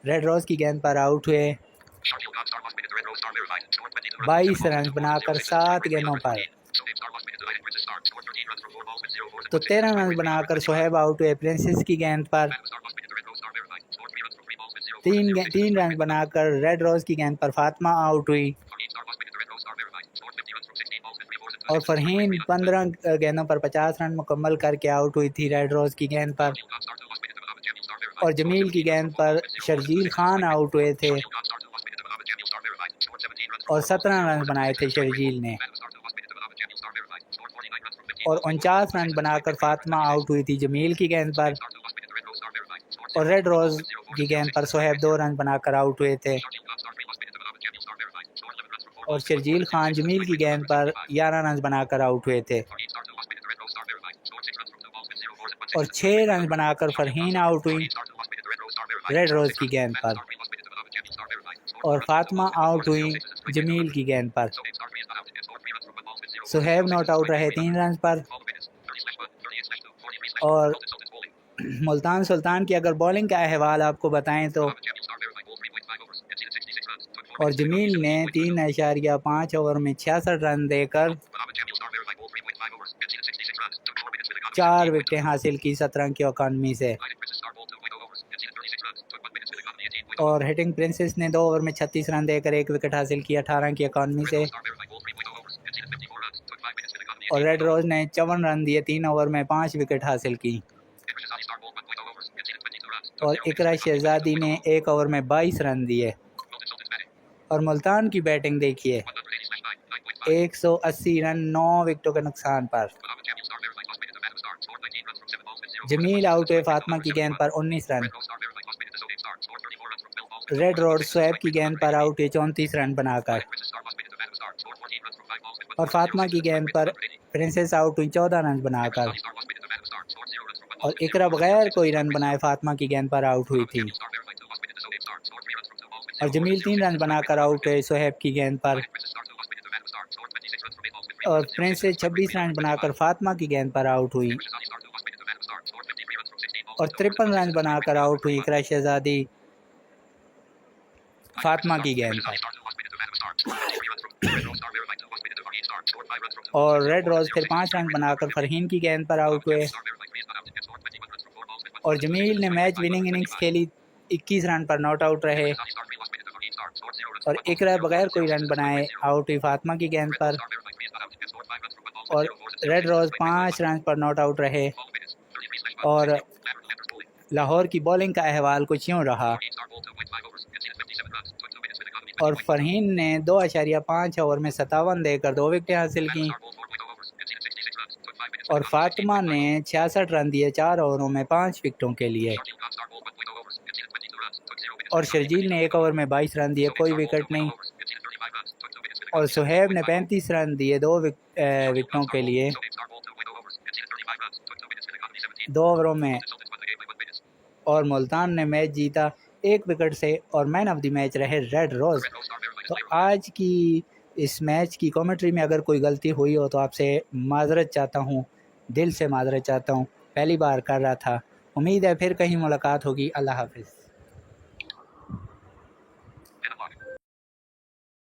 रेड रोज़ की गेंद पर आउट हुए। 22 रन बनाकर 7 गेंदों पर। तो 13 रन बनाकर सोहेब आउट हुए प्रिंसेस की गेंद पर। 3 रन बनाकर रेड रोज़ की गेंद पर फातिमा आउट हुई और फरहीन 15 गेंदों पर 50 रन मुकम्मल करके आउट हुई थी रेड रोज़ की गेंद पर। और जमील की गेंद पर शर्जील खान आउट हुए थे और 17 रन बनाए थे शर्जील ने और 49 रन बनाकर फातिमा आउट हुई थी जमील की गेंद पर। और रेड रोज़ की गेंद पर सोहेब 2 रन बनाकर आउट हुए थे और शर्जील खान जमील की गेंद पर 11 रन बनाकर आउट हुए थे और 6 रन बनाकर फरहीन आउट हुई रेड रोज़ की गेंद पर और फातिमा आउट हुई जमील की गेंद पर। सोहेब नॉट आउट रहे 3 रन पर। और मुल्तान सुल्तान की अगर बॉलिंग का अहवाल आपको बताएं तो और जमील ने 3.5 ओवर में 66 रन देकर 4 विकेटें हासिल की 17 की इकॉनमी से। और हिटिंग प्रिंसेस ने 2 ओवर में 36 रन देकर 1 विकेट हासिल की 18 की इकॉनमी से। और रेड रोज़ ने 54 रन दिए 3 ओवर में 5 विकेट हासिल की। और इकरा शहजादी ने 1 ओवर में 22 रन दिए। और मुल्तान की बैटिंग देखिए, 180 रन 9 विकेटों के नुकसान पर। जमील आउट हुए फातिमा की गेंद पर 19 रन। रेड रोज़ सोहेब की गेंद पर आउट हुए 34 रन बनाकर। और फातिमा की गेंद पर प्रिंसेस आउट हुई 14 रन बनाकर। और इकरा बगैर कोई रन बनाए फातिमा की गेंद पर आउट हुई थी। और जमील 3 रन बनाकर आउट हुए सोहेब की गेंद पर। और प्रिंसेस 26 रन बनाकर फातिमा की गेंद पर आउट हुई और 53 रन बनाकर आउट हुई इकरा शहजादी फातिमा की गेंद पर। और रेड रोज़ फिर 5 रन बनाकर फरहीन की गेंद पर आउट हुए और जमील ने मैच विनिंग इनिंग्स खेली 21 रन पर नॉट आउट रहे। और इकरा बगैर कोई रन बनाए आउट हुई फातिमा की गेंद पर। और रेड रोज़ 5 रन पर नॉट आउट रहे। और लाहौर की बॉलिंग का अहवाल कुछ यूँ रहा। और फरहीन ने 2.5 ओवर में 57 देकर 2 विकेटें हासिल की। और फातिमा ने 66 रन दिए 4 ओवरों में 5 विकेटों के लिए। और शर्जील ने 1 ओवर में 22 रन दिए, कोई विकेट नहीं। और सुहेब ने 35 रन दिए 2 विकेटों के लिए 2 ओवरों में। और मुल्तान ने मैच जीता 1 विकेट से और मैन ऑफ द मैच रहे रेड रोज़। तो आज की इस मैच की कमेंट्री में अगर कोई गलती हुई हो तो आपसे माज़रत चाहता हूँ, दिल से माज़रत चाहता हूँ, पहली बार कर रहा था। उम्मीद है फिर कहीं मुलाकात होगी। अल्लाह हाफ़िज़।